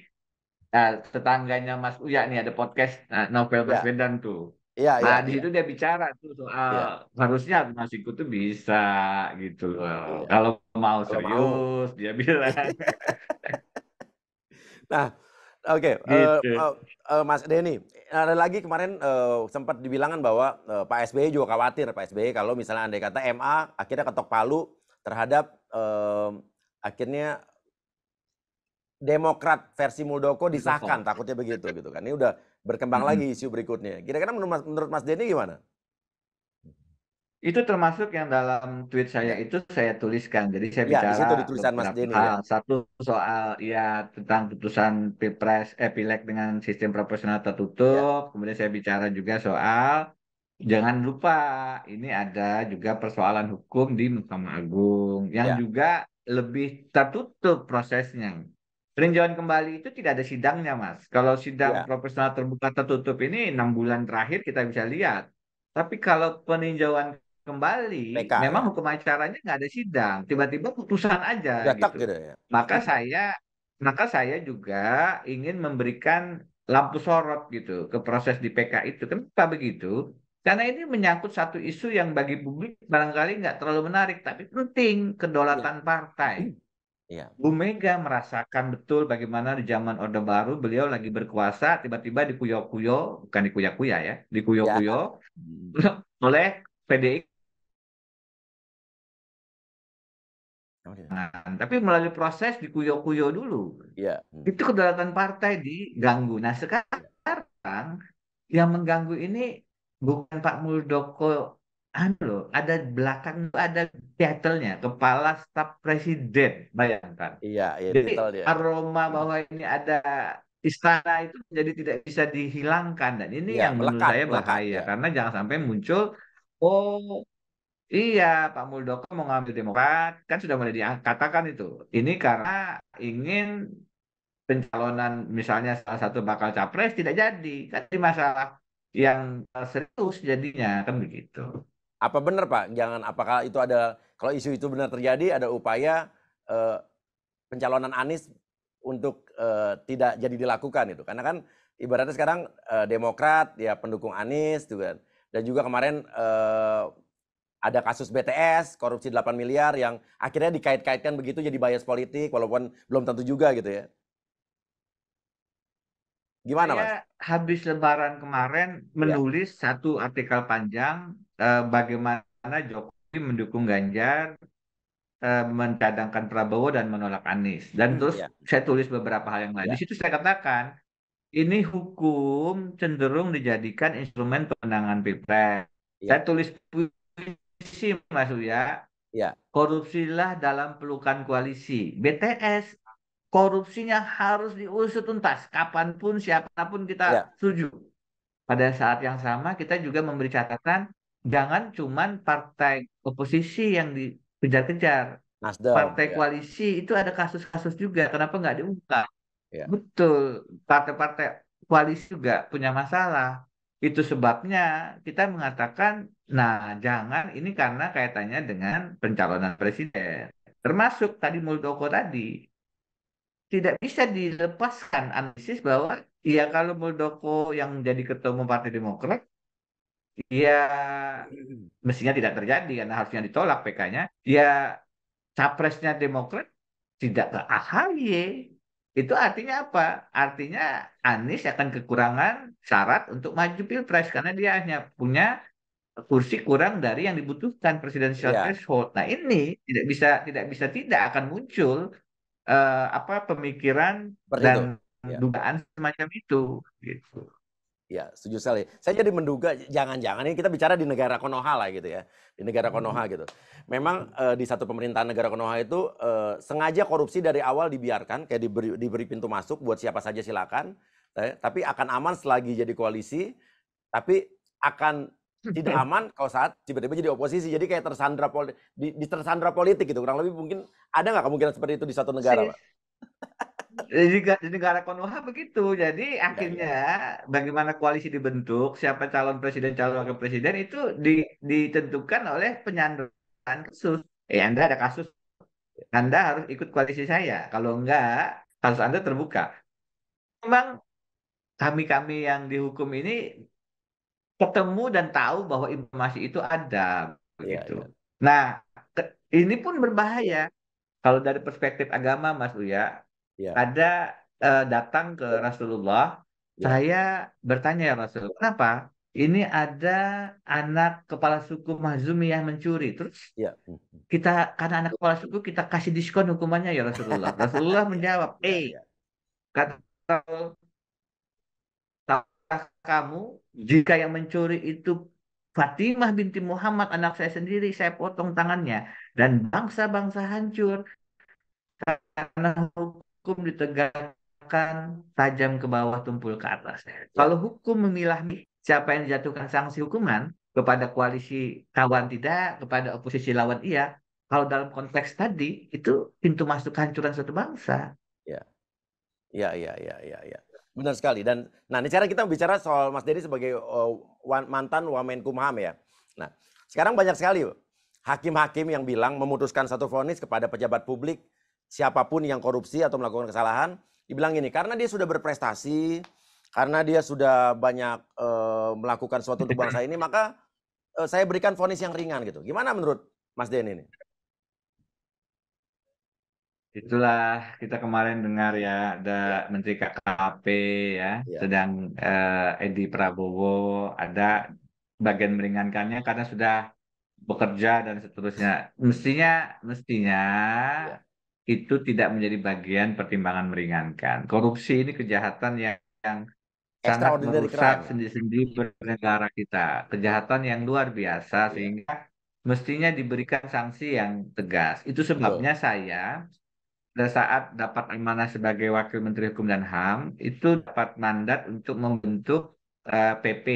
tetangganya Mas Uya nih ada podcast Novel Iya, Baswedan tuh. iya, Nah iya, di iya, situ dia bicara tuh soal iya, harusnya Mas Iku tuh bisa gitu loh. iya. Kalau mau Kalau mau. serius dia bilang Nah, oke, gitu. Mas Denny, ada lagi kemarin sempat dibilangan bahwa Pak SBY juga khawatir, Pak SBY kalau misalnya andai kata MA akhirnya ketok palu terhadap akhirnya Demokrat versi Muldoko disahkan, Muldoko. takutnya begitu gitu kan. Ini udah berkembang Mm-mm. lagi isu berikutnya. Kira-kira menurut Mas Denny gimana? Itu termasuk yang dalam tweet saya Ya, itu saya tuliskan. Jadi saya ya di bicara situ di tulisan Mas beberapa Denny hal. ya. Satu soal ya tentang putusan Pileg dengan sistem proporsional Ya, tertutup. Kemudian saya bicara juga soal jangan lupa ini ada juga persoalan hukum di Mahkamah Agung yang ya, juga lebih tertutup prosesnya. Peninjauan kembali itu tidak ada sidangnya, Mas. Kalau sidang ya, proporsional terbuka tertutup ini 6 bulan terakhir kita bisa lihat. Tapi kalau peninjauan kembali, PK memang ya. hukum acaranya nggak ada sidang, tiba-tiba putusan aja Udah tak gitu. gitu ya. Maka saya, maka saya juga ingin memberikan lampu sorot gitu ke proses di PK itu. Kenapa begitu? Karena ini menyangkut satu isu yang bagi publik barangkali nggak terlalu menarik, tapi penting Iya. kedaulatan partai. Iya. Bu Mega merasakan betul bagaimana di zaman Orde Baru beliau lagi berkuasa, tiba-tiba dikuyo-kuyo, bukan dikuya-kuya ya, Ya. dikuyo-kuyo oleh PDI. Oke. Tapi melalui proses dikuyo-kuyo dulu. Iya. Itu kedaulatan partai diganggu. Nah sekarang yang mengganggu ini bukan Pak Muldoko, loh, ada belakang ada title-nya, Kepala Staf Presiden, bayangkan. Iya, iya Jadi titel dia. aroma bahwa ini ada istana itu jadi tidak bisa dihilangkan dan ini Iya, yang menurut melekat, saya melekat bahaya ya. karena jangan sampai muncul oh iya Pak Muldoko mau ngambil Demokrat kan sudah mulai dikatakan itu ini karena ingin pencalonan misalnya salah satu bakal capres tidak jadi kan ini masalah yang serius jadinya kan begitu. Apa benar Pak? Jangan apakah itu ada kalau isu itu benar terjadi ada upaya eh, pencalonan Anies untuk tidak jadi dilakukan itu. Karena kan ibaratnya sekarang Demokrat ya pendukung Anies juga dan juga kemarin ada kasus BTS korupsi 8 miliar yang akhirnya dikait-kaitkan begitu jadi bias politik walaupun belum tentu juga gitu ya. Gimana, Mas? Saya habis Lebaran kemarin Ya, menulis satu artikel panjang bagaimana Jokowi mendukung Ganjar, mencadangkan Prabowo dan menolak Anies. Dan terus ya, saya tulis beberapa hal yang lain. Di ya, situ saya katakan, ini hukum cenderung dijadikan instrumen pemenangan Pilpres. Saya ya, tulis puisi, Mas Uya, ya, korupsilah dalam pelukan koalisi. BTS, korupsinya harus diusut tuntas. Kapanpun, siapapun kita ya. setuju. Pada saat yang sama kita juga memberi catatan jangan cuman partai oposisi yang dikejar-kejar. Nasdem, Partai ya, koalisi itu ada kasus-kasus juga. Kenapa nggak diungkap? ya, Betul, partai-partai koalisi juga punya masalah. Itu sebabnya kita mengatakan, nah jangan ini karena kaitannya dengan pencalonan presiden. Termasuk tadi Muldoko tadi, tidak bisa dilepaskan analisis bahwa ya kalau Muldoko yang jadi ketua umum Partai Demokrat, ya mestinya tidak terjadi karena harusnya ditolak PK-nya. Ya capresnya Demokrat tidak ke AHY. Itu artinya apa? Artinya Anies akan kekurangan syarat untuk maju Pilpres karena dia hanya punya kursi kurang dari yang dibutuhkan presidensial ya. threshold. Nah, ini tidak akan muncul apa pemikiran Seperti dan itu. Ya. dugaan semacam itu gitu. Ya, setuju sekali. Saya jadi menduga jangan-jangan ini kita bicara di negara Konoha lah gitu ya. Di negara Konoha gitu. Memang di satu pemerintahan negara Konoha itu sengaja korupsi dari awal dibiarkan kayak diberi pintu masuk buat siapa saja silakan. Tapi akan aman selagi jadi koalisi, tapi akan tidak aman kalau saat tiba-tiba jadi oposisi. Jadi kayak tersandra politik gitu. Kurang lebih mungkin ada nggak kemungkinan seperti itu di satu negara, Sih. Pak? Di negara Konoha begitu. Jadi Ya, akhirnya ya. bagaimana koalisi dibentuk, siapa calon presiden, calon wakil presiden itu ditentukan oleh penyanderaan kasus. Anda ada kasus, Anda harus ikut koalisi saya. Kalau enggak, kasus Anda terbuka. Memang kami-kami yang dihukum ini ketemu dan tahu bahwa informasi itu ada Iya, begitu. iya. Nah, ini pun berbahaya. Kalau dari perspektif agama, Mas Uya, Iya, ada datang ke Rasulullah, iya, saya bertanya ya Rasul, kenapa? Ini ada anak kepala suku Mahzumi yang mencuri. Terus iya. kita karena anak kepala suku kita kasih diskon hukumannya ya Rasulullah. Rasulullah Iya, menjawab, iya, iya. kata kamu jika yang mencuri itu Fatimah binti Muhammad anak saya sendiri, saya potong tangannya dan bangsa-bangsa hancur karena hukum ditegakkan tajam ke bawah tumpul ke atas. Iya, Kalau hukum memilah siapa yang dijatuhkan sanksi hukuman kepada koalisi kawan tidak, kepada oposisi lawan iya, kalau dalam konteks tadi itu pintu masuk kehancuran suatu bangsa. iya. Iya, iya, iya, iya, iya. Benar sekali. Dan nah, ini cara kita bicara soal Mas Dedi sebagai mantan Wamenkumham ya. Nah, sekarang banyak sekali hakim-hakim yang bilang memutuskan satu vonis kepada pejabat publik siapapun yang korupsi atau melakukan kesalahan, dibilang gini, karena dia sudah berprestasi, karena dia sudah banyak melakukan sesuatu untuk bangsa ini, maka saya berikan vonis yang ringan gitu. Gimana menurut Mas Den ini? Itulah kita kemarin dengar ya ada Ya, Menteri KKP ya, ya, sedang Edi Prabowo ada bagian meringankannya karena sudah bekerja dan seterusnya. Mestinya mestinya ya. itu tidak menjadi bagian pertimbangan meringankan. Korupsi ini kejahatan yang sangat Extraordinary merusak crime ya. sendi-sendi bernegara kita. Kejahatan yang luar biasa Iya, sehingga mestinya diberikan sanksi yang tegas. Itu betul. sebabnya saya pada saat dapat amanah sebagai Wakil Menteri Hukum dan HAM, itu dapat mandat untuk membentuk PP,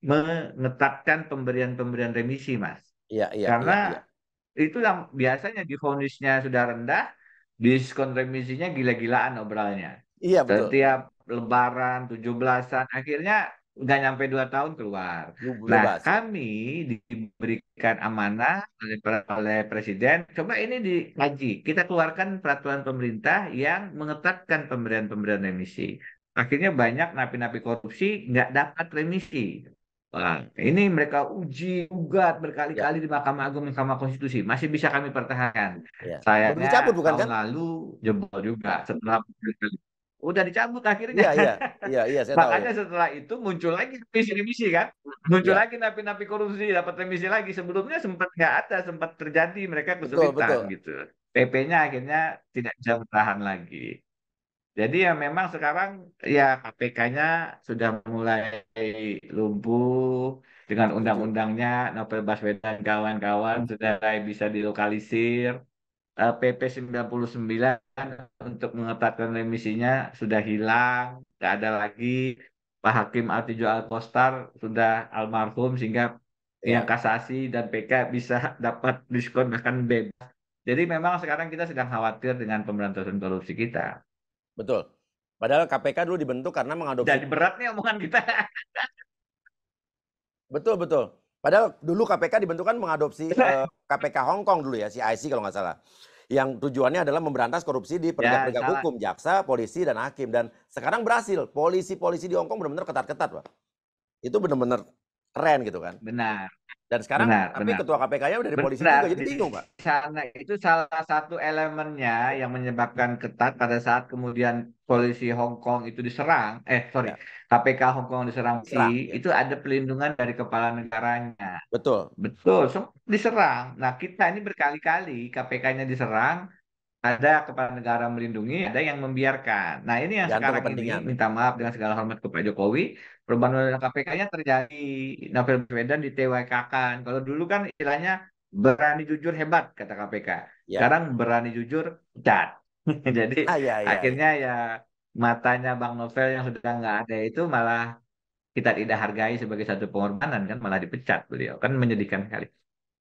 menetapkan pemberian-pemberian remisi, Mas. Iya, iya, iya, iya. Karena itu yang biasanya divonisnya sudah rendah, diskon remisinya gila-gilaan obrolnya. Iya, betul. Setiap Lebaran, 17-an, akhirnya nggak nyampe 2 tahun keluar. Nah, Bebas ya. kami diberikan amanah oleh Presiden, coba ini dikaji. Kita keluarkan peraturan pemerintah yang mengetatkan pemberian-pemberian remisi. Akhirnya banyak napi-napi korupsi nggak dapat remisi. Wah, ini mereka uji gugat Ya, berkali-kali di Mahkamah Agung, Mahkamah Konstitusi. Masih bisa kami pertahankan. ya. Baru Sayangnya dicabut bukan tahun kan? lalu jebol juga setelah udah dicabut akhirnya. Iya, iya, iya, iya, saya tahu ya. Makanya setelah itu muncul lagi remisi-remisi kan, muncul Iya, lagi napi-napi korupsi dapat remisi lagi. Sebelumnya sempat nggak ada, sempat terjadi mereka betul, kesulitan betul. gitu. PP-nya akhirnya tidak bisa bertahan lagi. Jadi ya memang sekarang ya KPK-nya sudah mulai lumpuh dengan Setuju. undang-undangnya, Novel Baswedan kawan-kawan sudah mulai bisa dilokalisir. PP 99 untuk mengetatkan remisinya sudah hilang, nggak ada lagi. Pak Hakim Atijah Al-Kostar sudah almarhum sehingga yang Ya, kasasi dan PK bisa dapat diskon bahkan bebas. Jadi memang sekarang kita sedang khawatir dengan pemberantasan korupsi kita. betul. Padahal KPK dulu dibentuk karena mengadopsi. Jadi berat nih omongan kita. Betul, betul. Padahal dulu KPK dibentuk kan mengadopsi KPK Hong Kong dulu ya, CIC kalau nggak salah. Yang tujuannya adalah memberantas korupsi di Ya, penegak-penegak salah. hukum, jaksa, polisi, dan hakim. Dan sekarang berhasil. Polisi-polisi di Hong Kong benar-benar ketat-ketat, Pak. Itu benar-benar keren gitu kan. Benar, Dan sekarang, benar, tapi benar. ketua KPK-nya udah dari polisi Benar, juga, jadi di bingung, Pak. sana itu salah satu elemennya yang menyebabkan ketat pada saat kemudian polisi Hong Kong itu diserang, sorry, Ya, KPK Hong Kong diserang serang. polisi, Ya. itu ada pelindungan dari kepala negaranya. Betul. Betul, diserang. Nah, kita ini berkali-kali KPK-nya diserang, ada kepala negara melindungi, ada yang membiarkan. Nah, ini yang Tergantung sekarang ini kepentingan. minta maaf dengan segala hormat ke Pak Jokowi, perubahan undang KPK-nya terjadi, Novel Baswedan di TWK-kan. Kalau dulu kan istilahnya berani jujur hebat kata KPK. Ya. Sekarang berani jujur pecat. Jadi Ah, ya, ya, ya. akhirnya ya matanya Bang Novel yang sudah nggak ada itu malah kita tidak hargai sebagai satu pengorbanan kan, malah dipecat beliau. Kan menyedihkan sekali.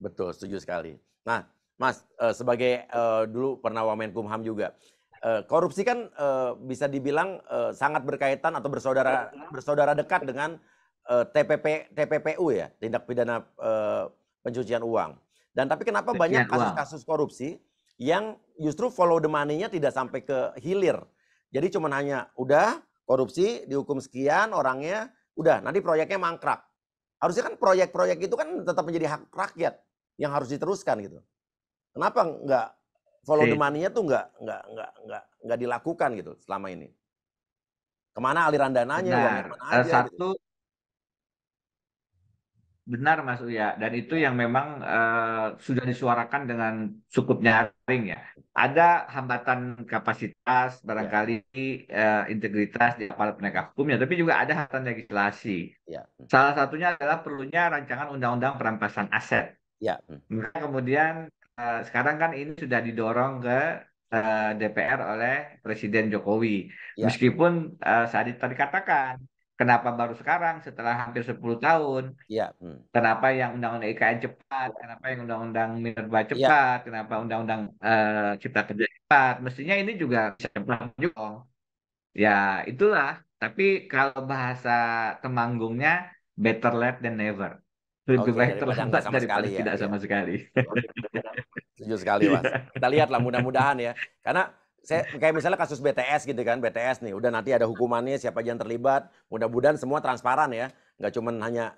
Betul, setuju sekali. Nah, Mas, sebagai dulu pernah Wamenkumham juga, korupsi kan bisa dibilang sangat berkaitan atau bersaudara bersaudara dekat dengan TPPU ya, tindak pidana pencucian uang. Dan tapi kenapa banyak Pencucian uang. kasus-kasus korupsi yang justru follow the money-nya tidak sampai ke hilir. Jadi cuma hanya udah korupsi dihukum sekian orangnya, udah nanti proyeknya mangkrak. Harusnya kan proyek-proyek itu kan tetap menjadi hak rakyat yang harus diteruskan gitu. Kenapa nggak follow the Sip. money-nya tuh nggak dilakukan gitu selama ini? Kemana aliran dananya, uangnya Benar. kemana aja gitu. Satu, benar Mas Uya, dan itu Ya, yang memang sudah disuarakan dengan cukup nyaring ya. Ada hambatan kapasitas, ya, barangkali integritas di aparat penegak hukumnya, tapi juga ada hambatan legislasi. ya, Salah satunya adalah perlunya rancangan undang-undang perampasan aset. ya, Maka kemudian sekarang kan ini sudah didorong ke DPR oleh Presiden Jokowi. ya, Meskipun saat itu tadi katakan, kenapa baru sekarang setelah hampir 10 tahun? ya, Kenapa yang undang-undang IKN cepat? Kenapa yang undang-undang Minerba ya. cepat? Kenapa undang-undang Cipta Kerja cepat? Mestinya ini juga bisa cepat juga. Ya itulah. Tapi kalau bahasa Temanggungnya, better late than never. Lebih Oke, baik daripada terlambat nggak sama daripada sekali ya. tidak Ya. sama sekali. Setuju sekali, Mas. Kita lihatlah mudah-mudahan ya. Karena saya kayak misalnya kasus BTS gitu kan, BTS nih, udah nanti ada hukumannya siapa aja yang terlibat. Mudah-mudahan semua transparan ya, nggak cuma hanya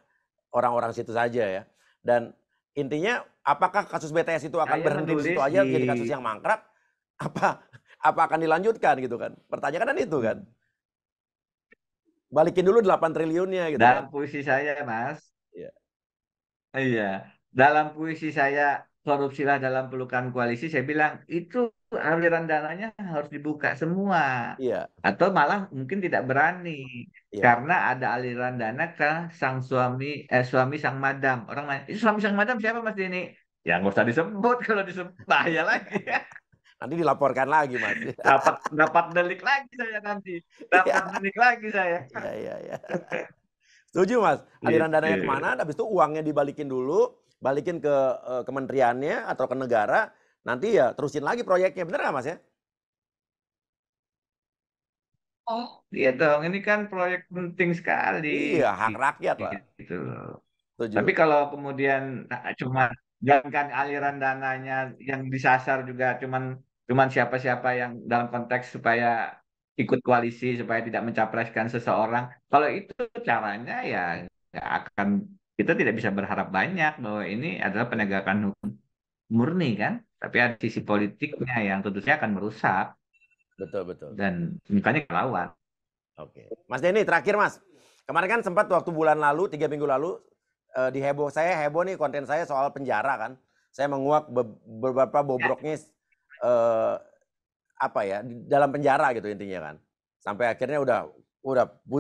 orang-orang situ saja ya. Dan intinya, apakah kasus BTS itu akan Saya berhenti di situ menulis aja di jadi kasus yang mangkrak? Apa apa akan dilanjutkan gitu kan? Pertanyaan kan itu kan. Balikin dulu 8 triliunnya gitu kan. dalam puisi saya, Mas. Iya. Iya, dalam puisi saya korupsilah dalam pelukan koalisi, saya bilang itu aliran dananya harus dibuka semua, Iya, atau malah mungkin tidak berani iya. karena ada aliran dana ke sang suami, suami sang madam. Orang nanya, itu suami sang madam siapa Mas ini? Ya nggak usah disebut, kalau disebut bahaya lagi. Nanti dilaporkan lagi, Mas. dapat dapat delik lagi saya nanti, dapat Iya, delik lagi saya. iya, iya, iya. Setuju, Mas. Aliran dananya Gitu. kemana, habis itu uangnya dibalikin dulu, balikin ke kementeriannya atau ke negara, nanti ya terusin lagi proyeknya. Bener nggak, Mas ya? Oh, iya dong. Ini kan proyek penting sekali. Iya, hak rakyat, Pak. Gitu loh. Tapi Setuju. kalau kemudian cuma jangankan aliran dananya yang disasar juga cuman siapa-siapa yang dalam konteks supaya ikut koalisi supaya tidak mencapreskan seseorang. Kalau itu caranya ya nggak akan, kita tidak bisa berharap banyak bahwa ini adalah penegakan hukum murni kan. Tapi ada sisi politiknya yang tentunya akan merusak. Betul, betul. dan mukanya lawan. Oke. Mas Denny, terakhir Mas. Kemarin kan sempat waktu bulan lalu, 3 minggu lalu, saya heboh nih konten saya soal penjara kan. Saya menguak beberapa bobroknya eh, apa ya di dalam penjara gitu intinya kan. Sampai akhirnya udah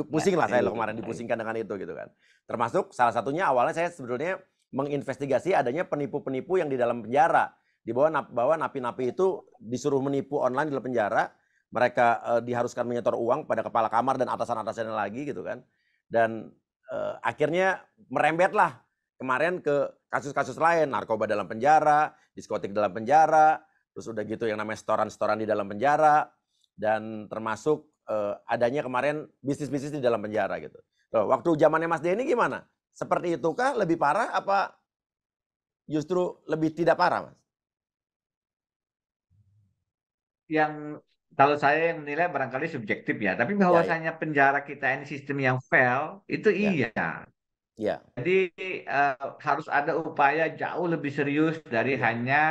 pusing lah saya kemarin dipusingkan dengan itu gitu kan. Termasuk salah satunya awalnya saya sebetulnya menginvestigasi adanya penipu-penipu yang di dalam penjara. Di bawah napi-napi itu disuruh menipu online di dalam penjara. Mereka diharuskan menyetor uang pada kepala kamar dan atasan-atasannya lagi gitu kan. Dan akhirnya merembetlah kemarin ke kasus-kasus lain, narkoba dalam penjara, diskotik dalam penjara, terus udah gitu yang namanya setoran-setoran di dalam penjara, dan termasuk adanya kemarin bisnis-bisnis di dalam penjara gitu. Loh, waktu zamannya Mas Denny gimana? Seperti itukah? Lebih parah apa justru lebih tidak parah, Mas? Yang kalau saya yang menilai barangkali subjektif ya, tapi Ya, ya, bahwasanya penjara kita ini sistem yang fail itu ya, iya. ya, Jadi harus ada upaya jauh lebih serius dari ya, hanya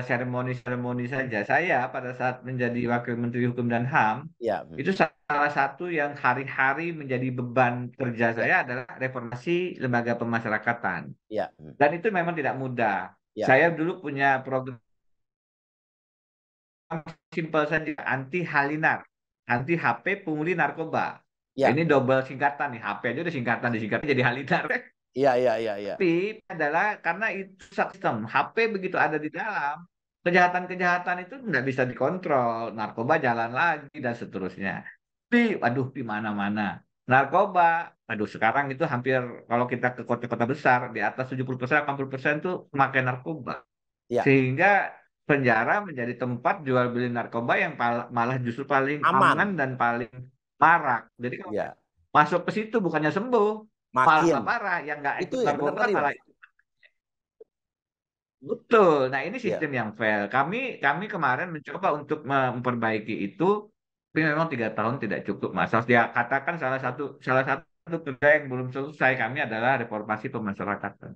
seremoni-seremoni saja. Saya pada saat menjadi Wakil Menteri Hukum dan HAM ya, itu salah satu yang hari-hari menjadi beban kerja ya, saya adalah reformasi lembaga pemasyarakatan. ya, Dan itu memang tidak mudah. ya, Saya dulu punya program simpel saja, anti Halinar, anti HP pungli narkoba. Nah, ya, ini double singkatan nih, HP aja udah singkatan, disingkatan jadi Halinar. ya, ya, ya, ya, Tapi adalah karena itu sistem HP begitu ada di dalam, kejahatan-kejahatan itu nggak bisa dikontrol, narkoba jalan lagi dan seterusnya. Tapi, waduh, di mana-mana. Narkoba, aduh sekarang itu hampir kalau kita ke kota-kota besar di atas 70%, 80% tuh memakai narkoba. ya. Sehingga penjara menjadi tempat jual beli narkoba yang malah justru paling aman Aman. dan paling marak. Jadi kalau Ya, masuk ke situ bukannya sembuh, malah makin. parah. Yang nggak Itu ikut ya benar narkoba tadi, malah Mas. betul. Nah ini Ya, sistem yang fail. Kami kemarin mencoba untuk memperbaiki itu, tapi memang 3 tahun tidak cukup, Mas. Harus dia katakan salah satu kerja yang belum selesai kami adalah reformasi pemasyarakatan.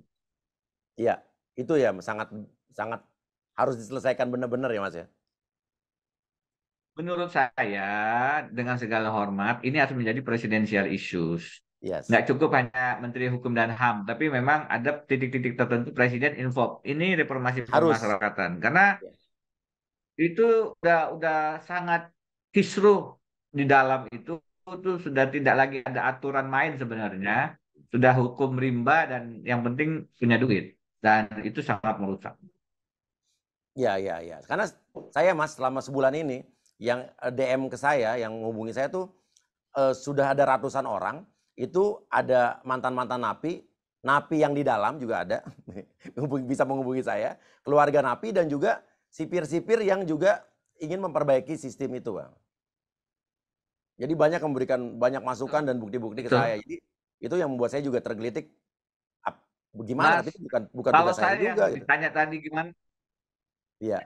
ya. Itu ya sangat sangat harus diselesaikan benar-benar ya, Mas ya. Menurut saya, dengan segala hormat, ini harus menjadi presidential issues. Yes. Nggak cukup hanya Menteri Hukum dan HAM, tapi memang ada titik-titik tertentu Presiden involved. Ini reformasi Harus. pemasyarakatan. Karena Ya. itu udah sangat kisruh di dalam itu sudah tidak lagi ada aturan main sebenarnya. Sudah hukum rimba dan yang penting punya duit. Dan itu sangat merusak. Ya, ya, ya. Karena saya Mas selama sebulan ini yang DM ke saya, yang menghubungi saya tuh sudah ada ratusan orang, itu ada mantan-mantan napi, napi yang di dalam juga ada, bisa menghubungi saya, keluarga napi dan juga sipir-sipir yang juga ingin memperbaiki sistem itu, Bang. Jadi banyak memberikan banyak masukan dan bukti-bukti ke Betul. saya. Jadi itu yang membuat saya juga tergelitik, gimana? Mas, Tapi itu bukan kalau tugas saya saya yang juga gitu. ditanya tadi gimana? Iya,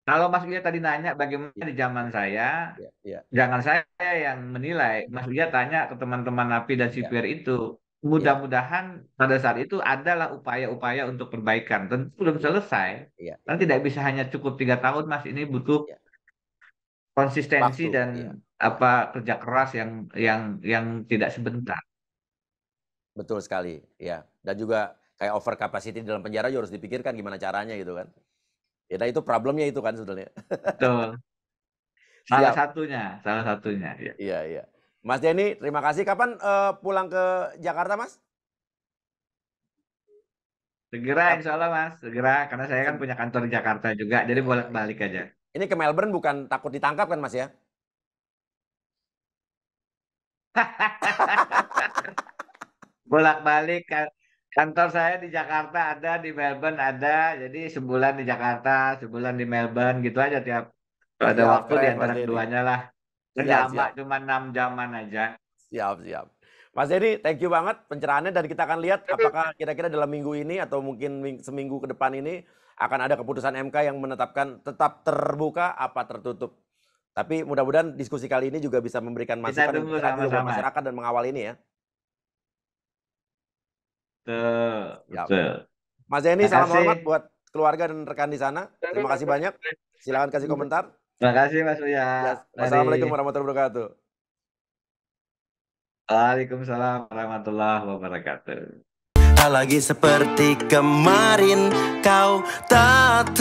Kalau Mas Uya tadi nanya bagaimana iya, di zaman saya, iya, iya, jangan saya yang menilai. Mas Uya tanya ke teman-teman napi dan iya, sipir itu. iya, Mudah-mudahan pada saat itu adalah upaya-upaya untuk perbaikan. Tentu belum selesai. iya, Kan iya, tidak bisa hanya cukup 3 tahun, Mas. Ini butuh iya. konsistensi Waktu, dan iya. apa kerja keras yang tidak sebentar. Betul sekali, ya. Dan juga kayak over capacity di dalam penjara juga harus dipikirkan gimana caranya gitu kan. Ya, nah itu problemnya itu kan sebetulnya. Betul. Salah Siap. satunya, salah satunya. Ya. Iya, iya. Mas Denny, terima kasih. Kapan pulang ke Jakarta, Mas? Segera Kap- insya Allah Mas, segera. Karena saya kan se- punya kantor di Jakarta juga, jadi Ya, ya, ya. bolak-balik aja. Ini ke Melbourne bukan takut ditangkap kan, Mas ya? Bolak-balik kantor saya di Jakarta ada, di Melbourne ada. Jadi sebulan di Jakarta, sebulan di Melbourne gitu aja tiap ada Siap, waktu di keren Mas antara Denny. keduanya lah. Siap, Terjamak siap. cuma 6 jaman aja. Siap, siap. Mas Denny, thank you banget pencerahannya dan kita akan lihat apakah kira-kira dalam minggu ini atau mungkin seminggu ke depan ini akan ada keputusan MK yang menetapkan tetap terbuka apa tertutup. Tapi mudah-mudahan diskusi kali ini juga bisa memberikan Kita masukan dan tunggu pencerahan juga buat sama-sama. masyarakat dan mengawal ini ya. Betul, Siap. betul. Mas Denny, Terima salam kasih. hormat buat keluarga dan rekan di sana. Terima kasih banyak. Silakan kasih komentar. Terima kasih Mas Uya. Ya, Mari. wassalamualaikum warahmatullahi wabarakatuh. Waalaikumsalam warahmatullahi wabarakatuh. Tak lagi seperti kemarin, kau tak